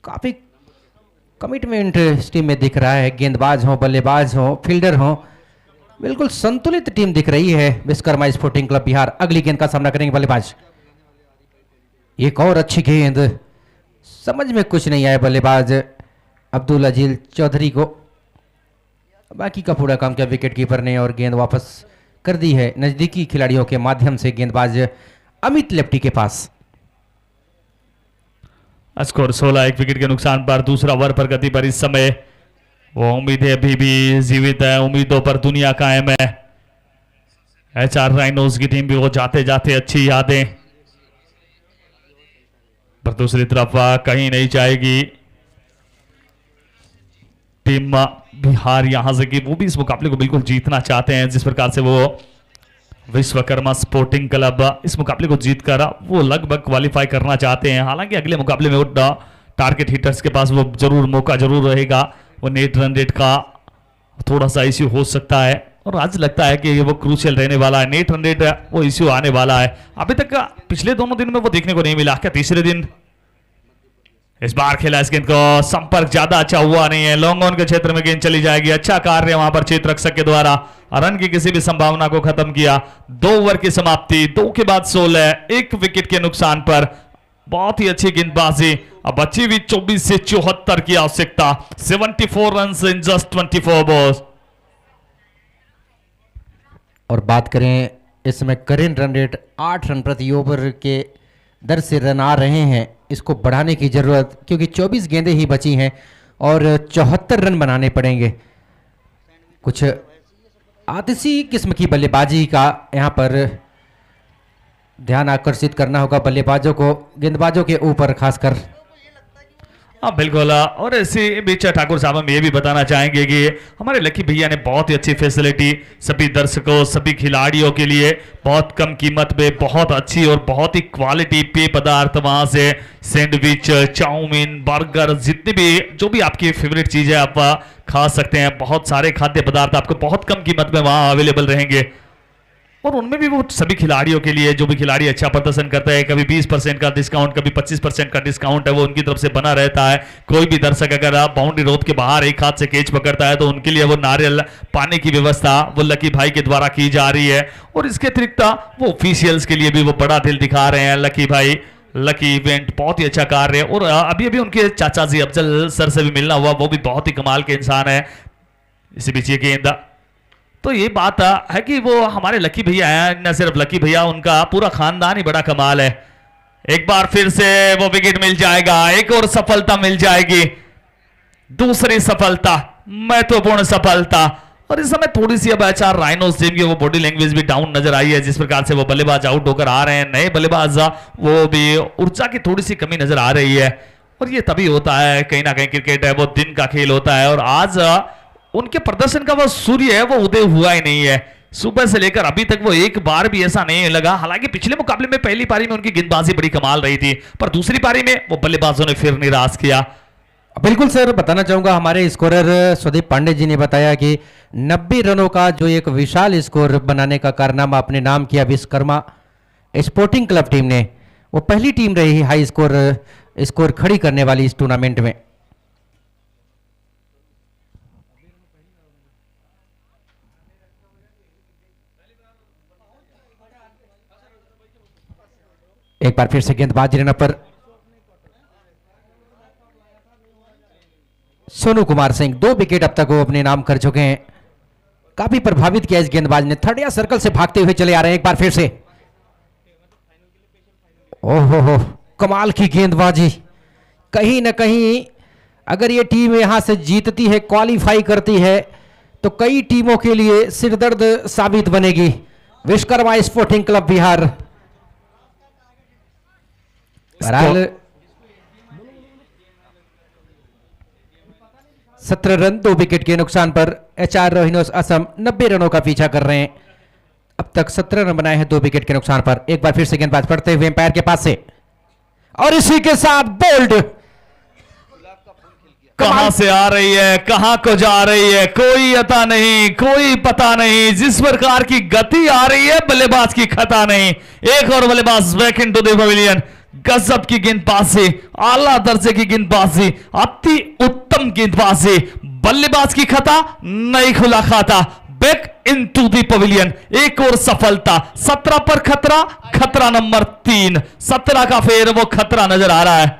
काफी कमिटमेंट इस टीम में दिख रहा है, गेंदबाज हो, बल्लेबाज हो, फील्डर हो, बिल्कुल संतुलित टीम दिख रही है विश्वकर्मा स्पोर्टिंग क्लब बिहार। अगली गेंद का सामना करेंगे बल्लेबाज, एक और अच्छी गेंद, समझ में कुछ नहीं आया बल्लेबाज अब्दुल अजील चौधरी को, बाकी का पूरा काम किया विकेट कीपर ने, और गेंद वापस कर दी है नजदीकी खिलाड़ियों के माध्यम से गेंदबाज अमित लेफ्टी के पास। स्कोर 16 1 विकेट के नुकसान पर। दूसरा ओवर पर गति पर इस समय वो उम्मीदें अभी भी जीवित है, उम्मीदों पर दुनिया कायम है। HR राइनोज की टीम भी वो जाते जाते अच्छी यादें, पर दूसरी तरफ कहीं नहीं जाएगी टीम बिहार यहां से, कि वो भी इस मुकाबले को बिल्कुल जीतना चाहते हैं, जिस प्रकार से वो विश्वकर्मा स्पोर्टिंग क्लब इस मुकाबले को जीतकर वो लगभग क्वालिफाई करना चाहते हैं। हालांकि अगले मुकाबले में वो टारगेट हिटर्स के पास वो जरूर मौका जरूर रहेगा, वो नेट रन रेट का थोड़ा सा इश्यू हो सकता है, और आज लगता है कि वो क्रूशियल रहने वाला है, नेट रन रेट वो इश्यू आने वाला है। अभी तक पिछले दोनों दिन में वो देखने को नहीं मिला, क्या तीसरे दिन इस बार खेला इस गेंद को, संपर्क ज्यादा अच्छा हुआ नहीं है, लॉन्ग ऑन के क्षेत्र में गेंद चली जाएगी। अच्छा कार्य वहां पर क्षेत्ररक्षक के द्वारा, रन की किसी भी संभावना को खत्म किया। 2 ओवर की समाप्ति, 2 के बाद 16 1 विकेट के नुकसान पर। बहुत ही अच्छी गेंदबाजी, अब बची हुई 24 से 74 की आवश्यकता, 74 रन इन जस्ट 24 बॉल्स। और बात करें इसमें करेंट रन रेट 8 रन प्रति ओवर के दर से रन आ रहे हैं, इसको बढ़ाने की जरूरत, क्योंकि 24 गेंदें ही बची हैं और 74 रन बनाने पड़ेंगे। कुछ आतिशी किस्म की बल्लेबाजी का यहाँ पर ध्यान आकर्षित करना होगा बल्लेबाजों को, गेंदबाजों के ऊपर खासकर। हाँ बिल्कुल, और इसी बीच ठाकुर साहब हम ये भी बताना चाहेंगे कि हमारे लकी भैया ने बहुत ही अच्छी फैसिलिटी सभी दर्शकों, सभी खिलाड़ियों के लिए बहुत कम कीमत में बहुत अच्छी और बहुत ही क्वालिटी पेय पदार्थ, वहां से सैंडविच, चाउमीन, बर्गर, जितने भी जो भी आपकी फेवरेट चीज है आप खा सकते हैं। बहुत सारे खाद्य पदार्थ आपको बहुत कम कीमत में वहां अवेलेबल रहेंगे, और उनमें भी वो सभी खिलाड़ियों के लिए, जो भी खिलाड़ी अच्छा प्रदर्शन करता है, कभी 20% का डिस्काउंट, कभी 25% का डिस्काउंट है वो उनकी तरफ से बना रहता है। कोई भी दर्शक अगर आप बाउंड्री रोड के बाहर एक हाथ से कैच पकड़ता है तो उनके लिए वो नारियल पानी की व्यवस्था वो लकी भाई के द्वारा की जा रही है। और इसके अतिरिक्त वो ऑफिशियल्स के लिए भी वो बड़ा दिल दिखा रहे हैं लकी भाई। लकी इवेंट बहुत ही अच्छा कार्य, और अभी अभी उनके चाचा जी अफजल सर से भी मिलना हुआ, वो भी बहुत ही कमाल के इंसान है। इसी बीच ये गेंद, तो ये बात है कि वो हमारे लकी भैया हैं, न सिर्फ लकी भैया, उनका पूरा खानदान ही बड़ा कमाल है। एक बार फिर से वो विकेट मिल जाएगा, एक और सफलता मिल जाएगी, दूसरी सफलता, महत्वपूर्ण सफलता। और इस समय थोड़ी सी अब HR राइनोस टीम की वो बॉडी लैंग्वेज भी डाउन नजर आई है, जिस प्रकार से वो बल्लेबाज आउट होकर आ रहे हैं, नए बल्लेबाज, वो भी ऊर्जा की थोड़ी सी कमी नजर आ रही है। और ये तभी होता है, कहीं ना कहीं क्रिकेट है वो दिन का खेल होता है, और आज उनके प्रदर्शन का वो सूर्य है वो उदय हुआ ही नहीं है। सुबह से लेकर अभी तक वो एक बार भी ऐसा नहीं लगा, हालांकि पिछले मुकाबले में पहली पारी में उनकी गेंदबाजी बड़ी कमाल रही थी, पर दूसरी पारी में वो बल्लेबाजों ने फिर निराश किया। बिल्कुल सर, बताना चाहूंगा हमारे स्कोरर सुदीप पांडे जी ने बताया कि 90 रनों का जो एक विशाल स्कोर बनाने का कारनामा अपने नाम किया विश्वकर्मा स्पोर्टिंग क्लब टीम ने। वो पहली टीम रही हाई स्कोर स्कोर खड़ी करने वाली इस टूर्नामेंट में। एक बार फिर से गेंदबाजी रन पर सोनू कुमार सिंह, 2 विकेट अब तक वो अपने नाम कर चुके हैं। काफी प्रभावित किया इस गेंदबाज ने, थर्ड या सर्कल से भागते हुए चले आ रहे हैं। एक बार फिर से ओहो हो, कमाल की गेंदबाजी। कहीं ना कहीं अगर ये टीम यहां से जीतती है, क्वालिफाई करती है, तो कई टीमों के लिए सिरदर्द साबित बनेगी। विश्वकर्मा स्पोर्टिंग क्लब बिहार बहरहाल 17 रन 2 विकेट के नुकसान पर HR रोहिनोस असम 90 रनों का पीछा कर रहे हैं। अब तक 17 रन बनाए हैं 2 विकेट के नुकसान पर। एक बार फिर से गेंदबाज पड़ते हुए एम्पायर के पास से, और इसी के साथ बोल्ड। कहां से आ रही है, कहां को जा रही है, कोई अता नहीं, कोई पता नहीं। जिस प्रकार की गति आ रही है, बल्लेबाज की खता नहीं। एक और बल्लेबाज बैक इनटू द पवेलियन। गजब की गेंदबाजी, आला दर्जे की गेंदबाजी, अति उत्तम गेंदबाजी। बल्लेबाज की खता नहीं, खुला खाता। बैक इनटू द पवेलियन, एक और सफलता। 17 पर खतरा, खतरा नंबर 3। 17 का फेर वो खतरा नजर आ रहा है।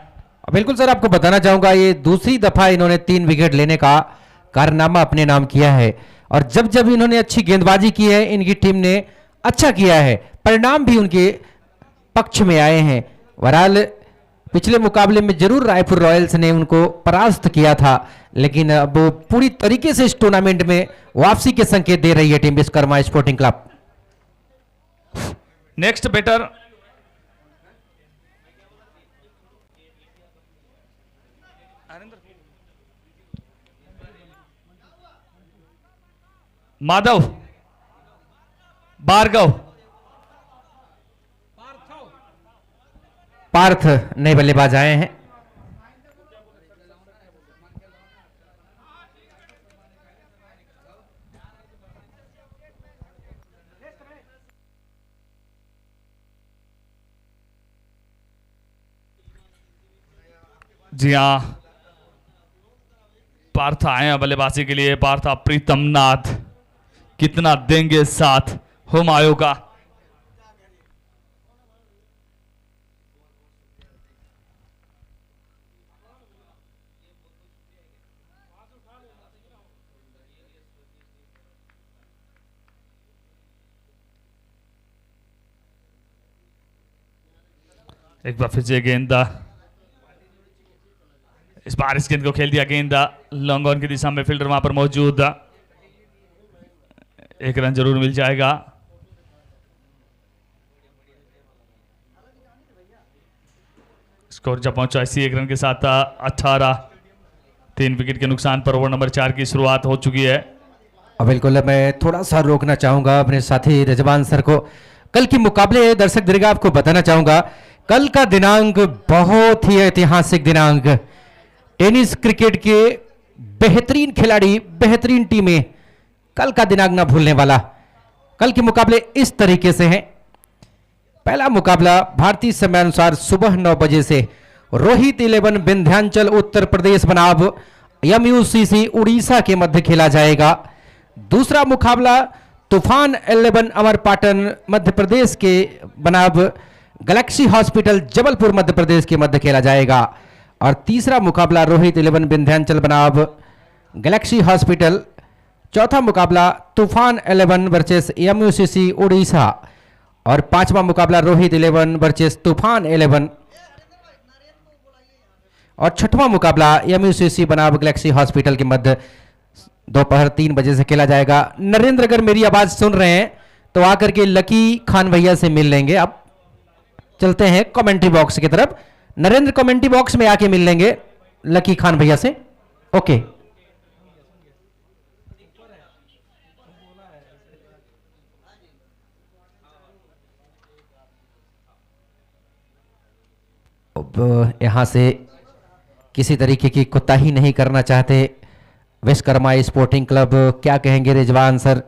बिल्कुल सर, आपको बताना चाहूंगा ये दूसरी दफा इन्होंने 3 विकेट लेने का कारनामा अपने नाम किया है, और जब जब इन्होंने अच्छी गेंदबाजी की है, इनकी टीम ने अच्छा किया है, परिणाम भी उनके पक्ष में आए हैं। बहरहाल पिछले मुकाबले में जरूर रायपुर रॉयल्स ने उनको परास्त किया था, लेकिन अब वो पूरी तरीके से इस टूर्नामेंट में वापसी के संकेत दे रही है team Vishwakarma sporting Club. Next batter Madhav Bhargav, Parth नए बल्लेबाज आए हैं। जी हाँ, पार्थ आए हैं बल्लेबाजी के लिए। पार्थ प्रीतम नाथ कितना देंगे साथ हुमायूं का। एक बार फिर से गेंद, इस बार इस गेंद को खेल दिया। गेंद लॉन्ग ऑन की दिशा में, फील्डर वहां पर मौजूद। एक रन जरूर मिल जाएगा। स्कोर जब पहुंचा इसी 1 रन के साथ 18, 3 विकेट के नुकसान पर ओवर नंबर 4 की शुरुआत हो चुकी है। अब बिल्कुल मैं थोड़ा सा रोकना चाहूंगा अपने साथी रजवान सर को। कल के मुकाबले दर्शक दीर्घ आपको बताना चाहूंगा, कल का दिनांक बहुत ही ऐतिहासिक दिनांक। टेनिस क्रिकेट के बेहतरीन खिलाड़ी, बेहतरीन टीमें, कल का दिनांक ना भूलने वाला। कल के मुकाबले इस तरीके से हैं। पहला मुकाबला भारतीय समय अनुसार सुबह 9 बजे से रोहित 11 विंध्याचल उत्तर प्रदेश बनाम MUCC उड़ीसा के मध्य खेला जाएगा। दूसरा मुकाबला तूफान 11 अमरपाटन मध्य प्रदेश के बनाम गैलेक्सी हॉस्पिटल जबलपुर मध्य प्रदेश के मध्य खेला जाएगा। और तीसरा मुकाबला रोहित 11 विंध्याचल बनाम गैलेक्सी हॉस्पिटल। चौथा मुकाबला तूफान 11 वर्सेस MUCC उड़ीसा। और पांचवा मुकाबला रोहित 11 वर्सेस तूफान 11। और छठवां मुकाबला MUCC बनाम गैलेक्सी हॉस्पिटल के मध्य दोपहर 3 बजे से खेला जाएगा। नरेंद्र अगर मेरी आवाज सुन रहे हैं तो आकर के लकी खान भैया से मिल लेंगे। अब चलते हैं कमेंट्री बॉक्स की तरफ। नरेंद्र कमेंट्री बॉक्स में आके मिल लेंगे लकी खान भैया से। ओके, अब यहां से किसी तरीके की कोताही नहीं करना चाहते विश्वकर्मा स्पोर्टिंग क्लब। क्या कहेंगे रिजवान सर,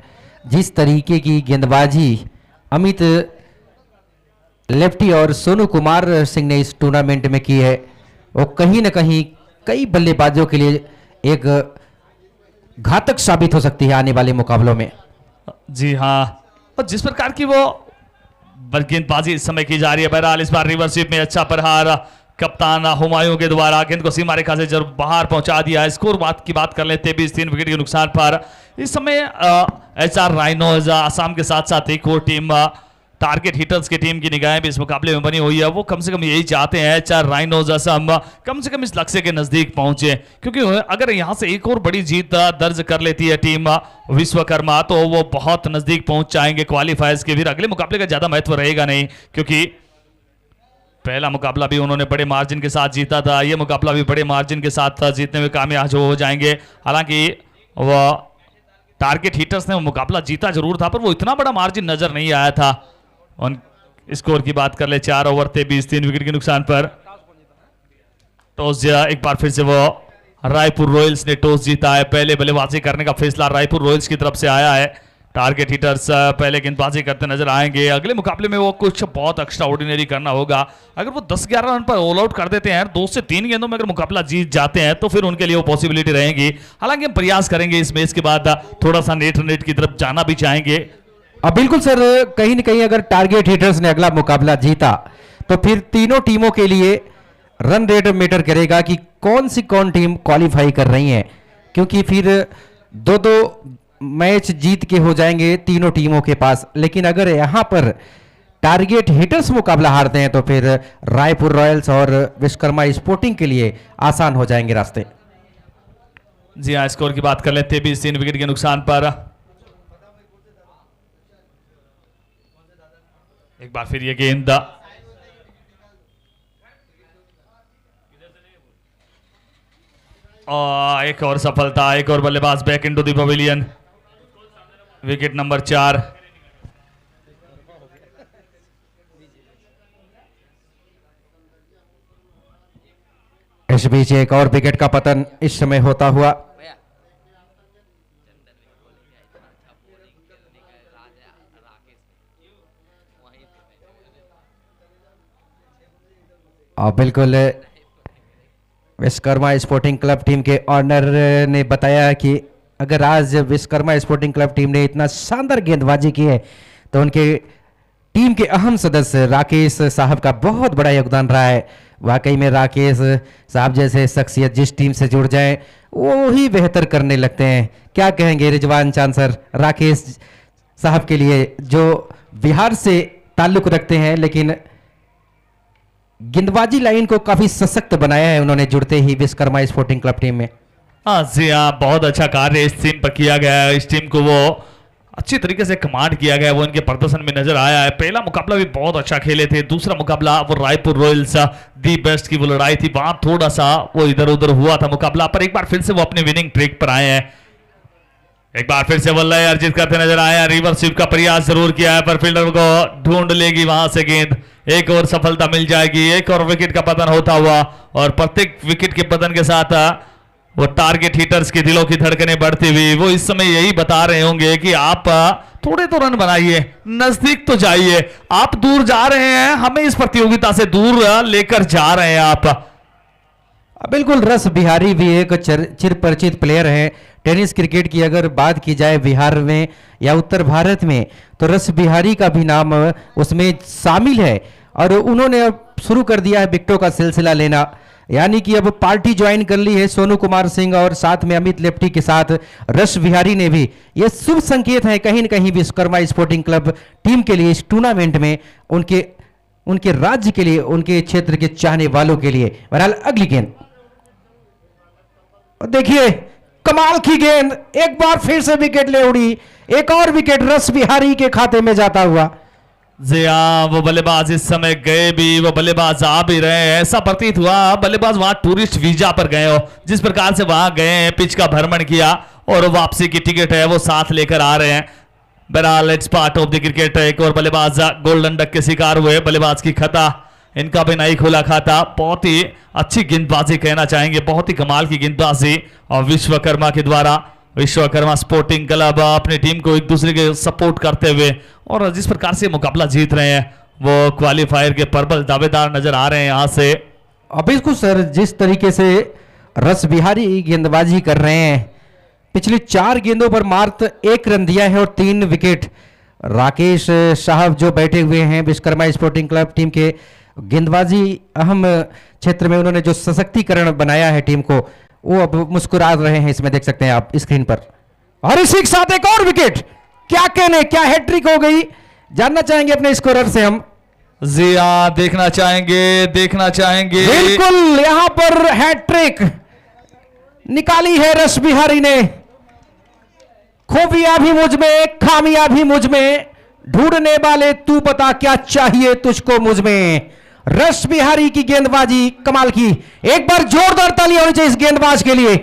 जिस तरीके की गेंदबाजी अमित लेफ्टी और सोनू कुमार सिंह ने इस टूर्नामेंट में की है, वो कहीं ना कहीं कई बल्लेबाजों के लिए एक घातक साबित हो सकती है आने वाले मुकाबलों में। जी हाँ, और जिस प्रकार की वो गेंदबाजी इस समय की जा रही है, बहरहाल इस बार रिवर्सिप में अच्छा प्रहार कप्तान हुमायूं के द्वारा गेंद को सीमा रेखा से जरूर बाहर पहुंचा दिया। स्कोर की बात कर लेते 23 विकेट के नुकसान पर इस समय HR राइनोज आसाम के साथ साथ एक और टीम टारगेट हिटर्स की टीम की निगाहें भी इस मुकाबले में बनी हुई है। वो कम से कम यही चाहते हैं HR राइनोज असम कम से कम इस लक्ष्य के नजदीक पहुंचे, क्योंकि अगर यहां से एक और बड़ी जीत दर्ज कर लेती है टीम विश्वकर्मा तो वो बहुत नजदीक पहुंच जाएंगे क्वालिफायर्स के। फिर अगले मुकाबले का ज्यादा महत्व रहेगा नहीं, क्योंकि पहला मुकाबला भी उन्होंने बड़े मार्जिन के साथ जीता था, ये मुकाबला भी बड़े मार्जिन के साथ जीतने में कामयाब हो जाएंगे। हालांकि वो टारगेट हिटर्स ने वो मुकाबला जीता जरूर था, पर वो इतना बड़ा मार्जिन नजर नहीं आया था। और स्कोर की बात कर ले 4 ओवर 23 विकेट के नुकसान पर टॉस एक बार फिर से वो रायपुर रॉयल्स ने टॉस जीता है। पहले बल्लेबाजी करने का फैसला रायपुर रॉयल्स की तरफ से आया है। टारगेट हिटर्स पहले गेंदबाजी करते नजर आएंगे। अगले मुकाबले में वो कुछ बहुत एक्स्ट्रा ऑर्डिनरी करना होगा। अगर वो 10-11 रन पर ऑल आउट कर देते हैं, 2 से 3 गेंदों में अगर मुकाबला जीत जाते हैं तो फिर उनके लिए वो पॉसिबिलिटी रहेगी। हालांकि हम प्रयास करेंगे इस मैच के बाद थोड़ा सा नेट रन रेट की तरफ जाना भी चाहेंगे। अब बिल्कुल सर, कहीं ना कहीं अगर टारगेट हिटर्स ने अगला मुकाबला जीता तो फिर तीनों टीमों के लिए रन रेट मैटर करेगा कि कौन टीम क्वालिफाई कर रही है, क्योंकि फिर 2-2 मैच जीत के हो जाएंगे तीनों टीमों के पास। लेकिन अगर यहां पर टारगेट हिटर्स मुकाबला हारते हैं तो फिर रायपुर रॉयल्स और विश्वकर्मा स्पोर्टिंग के लिए आसान हो जाएंगे रास्ते। जी हाँ, स्कोर की बात कर लेते 23 विकेट के नुकसान पर एक बार फिर ये गेंद एक और सफलता, एक और बल्लेबाज back into the pavilion. Wicket number 4। इस बीच एक और विकेट का पतन इस समय होता हुआ और बिल्कुल विश्वकर्मा स्पोर्टिंग क्लब टीम के ऑनर ने बताया कि अगर आज विश्वकर्मा स्पोर्टिंग क्लब टीम ने इतना शानदार गेंदबाजी की है तो उनके टीम के अहम सदस्य राकेश साहब का बहुत बड़ा योगदान रहा है। वाकई में राकेश साहब जैसे शख्सियत जिस टीम से जुड़ जाए वो ही बेहतर करने लगते हैं। क्या कहेंगे रिजवान चांद सर, राकेश साहब के लिए जो बिहार से ताल्लुक रखते हैं लेकिन गेंदबाजी लाइन को काफी सशक्त बनाया है उन्होंने जुड़ते ही विश्वकर्मा स्पोर्टिंग क्लब टीम में। हाँ जी हाँ, बहुत अच्छा कार्य इस टीम पर किया गया है। इस टीम को वो अच्छी तरीके से कमांड किया गया है, वो इनके प्रदर्शन में नजर आया है। पहला मुकाबला भी बहुत अच्छा खेले थे, दूसरा मुकाबला वो रायपुर रॉयल्स दी बेस्ट की वो लड़ाई थी, वहां थोड़ा सा वो इधर उधर हुआ था मुकाबला, पर एक बार फिर से वो अपने विनिंग ट्रैक पर आए हैं। एक बार फिर से बल्ले अर्जित करते नजर आया। रिवर्स स्वीप का प्रयास जरूर किया है पर फील्डर को ढूंढ लेगी वहां से गेंद। एक और सफलता मिल जाएगी, एक और विकेट का पतन होता हुआ और प्रत्येक विकेट के पतन के साथ वो टारगेट हिटर्स के दिलों की धड़कनें बढ़ती हुई वो इस समय यही बता रहे होंगे कि आप थोड़े तो रन बनाइए, नजदीक तो जाइए, आप दूर जा रहे हैं, हमें इस प्रतियोगिता से दूर लेकर जा रहे हैं आप। बिल्कुल, रस बिहारी भी एक चिरपरिचित प्लेयर हैं। टेनिस क्रिकेट की अगर बात की जाए बिहार में या उत्तर भारत में तो रस बिहारी का भी नाम उसमें शामिल है और उन्होंने अब शुरू कर दिया है विकेटों का सिलसिला लेना, यानी कि अब पार्टी ज्वाइन कर ली है सोनू कुमार सिंह और साथ में अमित लेफ्टी के साथ रस बिहारी ने भी। यह शुभ संकेत है कहीं न कहीं विश्वकर्मा स्पोर्टिंग क्लब टीम के लिए इस टूर्नामेंट में, उनके राज्य के लिए, उनके क्षेत्र के चाहने वालों के लिए। बहरहाल अगली गेंद देखिए, कमाल की गेंद, एक बार फिर से विकेट ले उड़ी, एक और विकेट रस बिहारी के खाते में जाता हुआ। जी हाँ, वो बल्लेबाज इस समय गए भी, वो बल्लेबाज आ भी रहे हैं, ऐसा प्रतीत हुआ बल्लेबाज वहां टूरिस्ट वीजा पर गए हो, जिस प्रकार से वहां गए हैं, पिच का भ्रमण किया और वापसी की टिकट है वो साथ लेकर आ रहे हैं। बहरहाल it's part of the cricket. एक और बल्लेबाज गोल्डन डक के शिकार हुए, बल्लेबाज की खता इनका भी नहीं खुला खाता। बहुत ही अच्छी गेंदबाजी कहना चाहेंगे, बहुत ही कमाल की गेंदबाजी और विश्वकर्मा के द्वारा। विश्वकर्मा स्पोर्टिंग क्लब अपनी टीम को एक दूसरे के सपोर्ट करते हुए और जिस प्रकार से मुकाबला जीत रहे हैं वो क्वालिफायर के प्रबल दावेदार नजर आ रहे हैं यहाँ से। अब बिल्कुल सर, जिस तरीके से रस बिहारी गेंदबाजी कर रहे हैं, पिछली 4 गेंदों पर मात्र 1 रन दिया है और 3 विकेट। राकेश साहब जो बैठे हुए हैं विश्वकर्मा स्पोर्टिंग क्लब टीम के, गेंदबाजी अहम क्षेत्र में उन्होंने जो सशक्तिकरण बनाया है टीम को, वो अब मुस्कुरा रहे हैं, इसमें देख सकते हैं आप स्क्रीन पर। और इसी के साथ एक और विकेट, क्या कहने, क्या हैट्रिक हो गई, जानना चाहेंगे अपने स्कोरर से हम। जी हाँ, देखना चाहेंगे बिल्कुल, यहां पर हैट्रिक निकाली है रस बिहारी ने। खूबियां भी मुझ में, खामियां भी मुझ में, ढूंढने वाले तू बता क्या चाहिए तुझको मुझ में। रस बिहारी की गेंदबाजी कमाल की, एक बार जोरदार ताली होनी चाहिए इस गेंदबाज के लिए।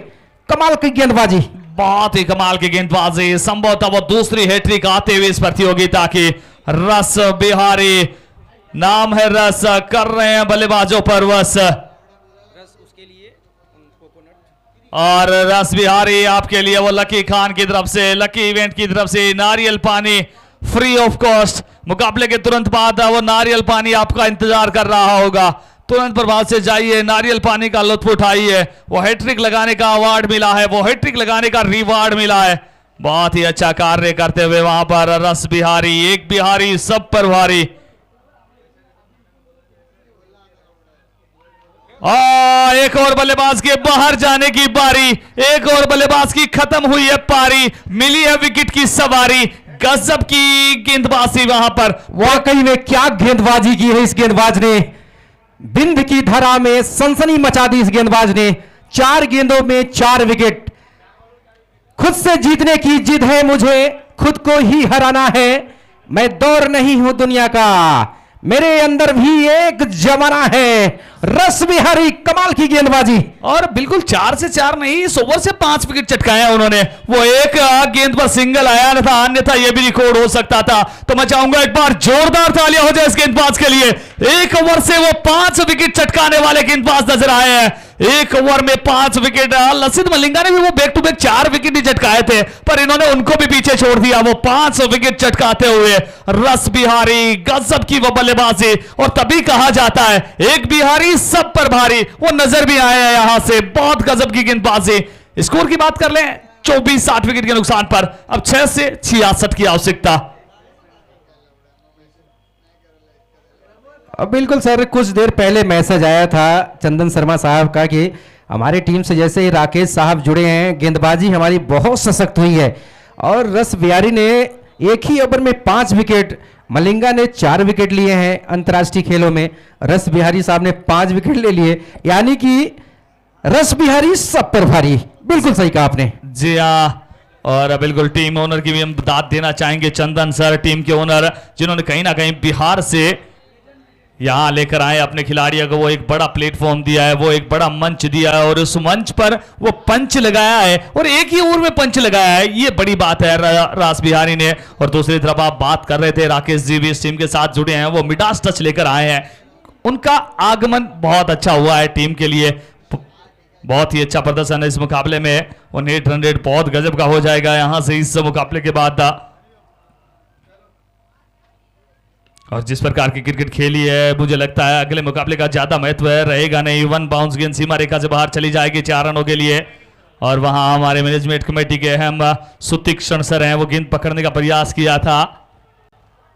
कमाल की गेंदबाजी, बहुत ही कमाल की गेंदबाजी, संभवतः वो दूसरी हैट्रिक आते हुए इस प्रतियोगिता की। रस बिहारी, नाम है रस, कर रहे हैं बल्लेबाजों पर वस। और रस बिहारी आपके लिए वो लकी खान की तरफ से, लकी इवेंट की तरफ से नारियल पानी फ्री ऑफ कॉस्ट। मुकाबले के तुरंत बाद वो नारियल पानी आपका इंतजार कर रहा होगा, तुरंत प्रभाव से जाइए, नारियल पानी का लुत्फ उठाइए। वो हैट्रिक लगाने का अवार्ड मिला है, वो हैट्रिक लगाने का रिवार्ड मिला है। बहुत ही अच्छा कार्य करते हुए वहां पर रस बिहारी, एक बिहारी सब पर भारी। एक और बल्लेबाज के बाहर जाने की बारी, एक और बल्लेबाज की खत्म हुई है पारी, मिली है विकेट की सवारी। गजब की गेंदबाजी वहां पर, वाकई में क्या गेंदबाजी की है इस गेंदबाज ने। बिंद की धरा में सनसनी मचा दी इस गेंदबाज ने। 4 गेंदों में 4 विकेट। खुद से जीतने की जिद है मुझे, खुद को ही हराना है। मैं दौर नहीं हूं दुनिया का, मेरे अंदर भी एक जमाना है। रस बिहारी, कमाल की गेंदबाजी। और बिल्कुल 4 से 4 नहीं, इस ओवर से 5 विकेट चटकाए उन्होंने। वो एक गेंद पर सिंगल आया न था, अन्यथा ये भी रिकॉर्ड हो सकता था। तो मैं चाहूंगा एक बार जोरदार तालियां हो जाए इस गेंदबाज के लिए। एक ओवर से वो 5 विकेट चटकाने वाले गेंदबाज नजर आए हैं। एक ओवर में 5 विकेट। लसित मलिंगा ने भी वो बैक टू बैक 4 विकेट ही चटकाए थे, पर इन्होंने उनको भी पीछे छोड़ दिया। वो 5 विकेट चटकाते हुए रस बिहारी, गजब की वो बल्लेबाजी। और तभी कहा जाता है एक बिहारी सब पर भारी, वो नजर भी आए हैं यहां से। बहुत गजब की गेंदबाजी। स्कोर की बात कर लें, 24-60 विकेट के नुकसान पर अब 6 से 66 की आवश्यकता। बिल्कुल सर, कुछ देर पहले मैसेज आया था चंदन शर्मा साहब का कि हमारी टीम से जैसे ही राकेश साहब जुड़े हैं, गेंदबाजी हमारी बहुत सशक्त हुई है। और रस बिहारी ने एक ही ओवर में 5 विकेट, मलिंगा ने 4 विकेट लिए हैं अंतर्राष्ट्रीय खेलों में, रस बिहारी साहब ने 5 विकेट ले लिए। यानी कि रस बिहारी सब पर भारी। बिल्कुल सही कहा आपने। जी हाँ, और बिल्कुल टीम ओनर की भी हम दाद देना चाहेंगे, चंदन सर टीम के ओनर, जिन्होंने कहीं ना कहीं बिहार से यहां लेकर आए अपने खिलाड़ियों को। वो एक बड़ा प्लेटफॉर्म दिया है, वो एक बड़ा मंच दिया है, और उस मंच पर वो पंच लगाया है, और एक ही ओवर में पंच लगाया है। ये बड़ी बात है रास बिहारी ने। और दूसरी तरफ आप बात कर रहे थे, राकेश जी भी इस टीम के साथ जुड़े हैं, वो मिडास टच लेकर आए हैं। उनका आगमन बहुत अच्छा हुआ है टीम के लिए। बहुत ही अच्छा प्रदर्शन है इस मुकाबले में, और नेट रन रेट बहुत गजब का हो जाएगा यहां से इस मुकाबले के बाद। और जिस प्रकार की क्रिकेट खेली है, मुझे लगता है अगले मुकाबले का ज्यादा महत्व रहेगा नहीं। 1 बाउंस गेंद सीमा रेखा से बाहर चली जाएगी 4 रनों के लिए। और वहां हमारे मैनेजमेंट कमेटी के अहम सुतीक्षण सर हैं, वो गेंद पकड़ने का प्रयास किया था।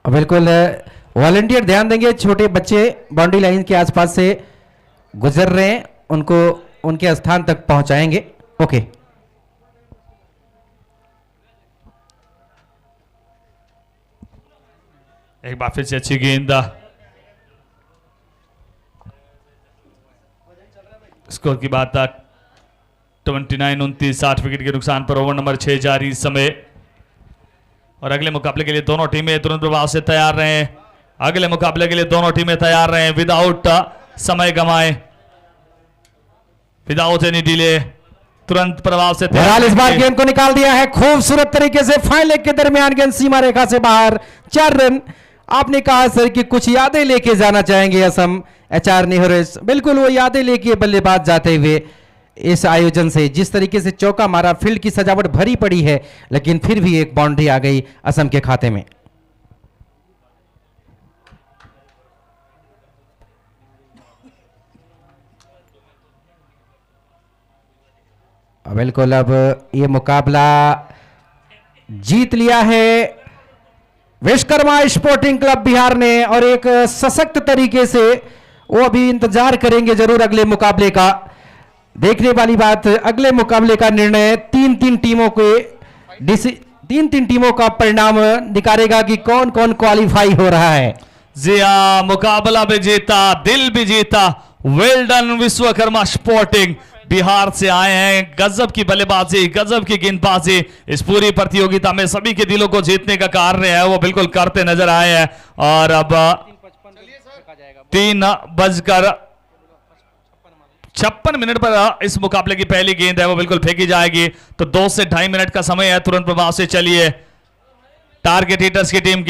बिल्कुल, वॉलंटियर ध्यान देंगे, छोटे बच्चे बाउंड्री लाइन के आसपास से गुजर रहे हैं, उनको उनके स्थान तक पहुंचाएंगे। ओके, एक बार फिर से अच्छी गेंद। स्कोर की बात 29-29, 60 विकेट के नुकसान पर ओवर नंबर 6 जारी इस समय। और अगले मुकाबले के लिए दोनों टीमें तुरंत प्रभाव से तैयार रहें। अगले मुकाबले के लिए दोनों टीमें तैयार रहें, विदाउट समय गंवाए, विदाउट एनी डिले, तुरंत प्रभाव से बहरहाल इस बार गेंद को निकाल दिया है खूबसूरत तरीके से। फाइन लेग के दरमियान गेंद सीमा रेखा से बाहर, 4 रन। आपने कहा सर कि कुछ यादें लेके जाना चाहेंगे असम, HR नेहरेस, बिल्कुल वो यादें लेके बल्लेबाज जाते हुए इस आयोजन से। जिस तरीके से चौका मारा, फील्ड की सजावट भरी पड़ी है, लेकिन फिर भी एक बाउंड्री आ गई असम के खाते में। बिल्कुल अब ये मुकाबला जीत लिया है विश्वकर्मा स्पोर्टिंग क्लब बिहार ने, और एक सशक्त तरीके से वो अभी इंतजार करेंगे जरूर अगले मुकाबले का। देखने वाली बात, अगले मुकाबले का निर्णय तीन तीन टीमों का परिणाम निकालेगा कि कौन कौन क्वालिफाई हो रहा है। जी हाँ, मुकाबला भी जीता, दिल भी जीता। Well done Vishwakarma sporting, Bihar से आए हैं। गजब की बल्लेबाजी, गजब की गेंदबाजी इस पूरी प्रतियोगिता में सभी के दिलों को जीतने का कार्य है वो बिल्कुल करते नजर आए हैं। और अब 3:56 पर इस मुकाबले की पहली गेंद है वो बिल्कुल फेंकी जाएगी। तो 2 से 2.5 मिनट का समय है, तुरंत प्रभाव से चलिए टारगेट हिटर्स की टीम के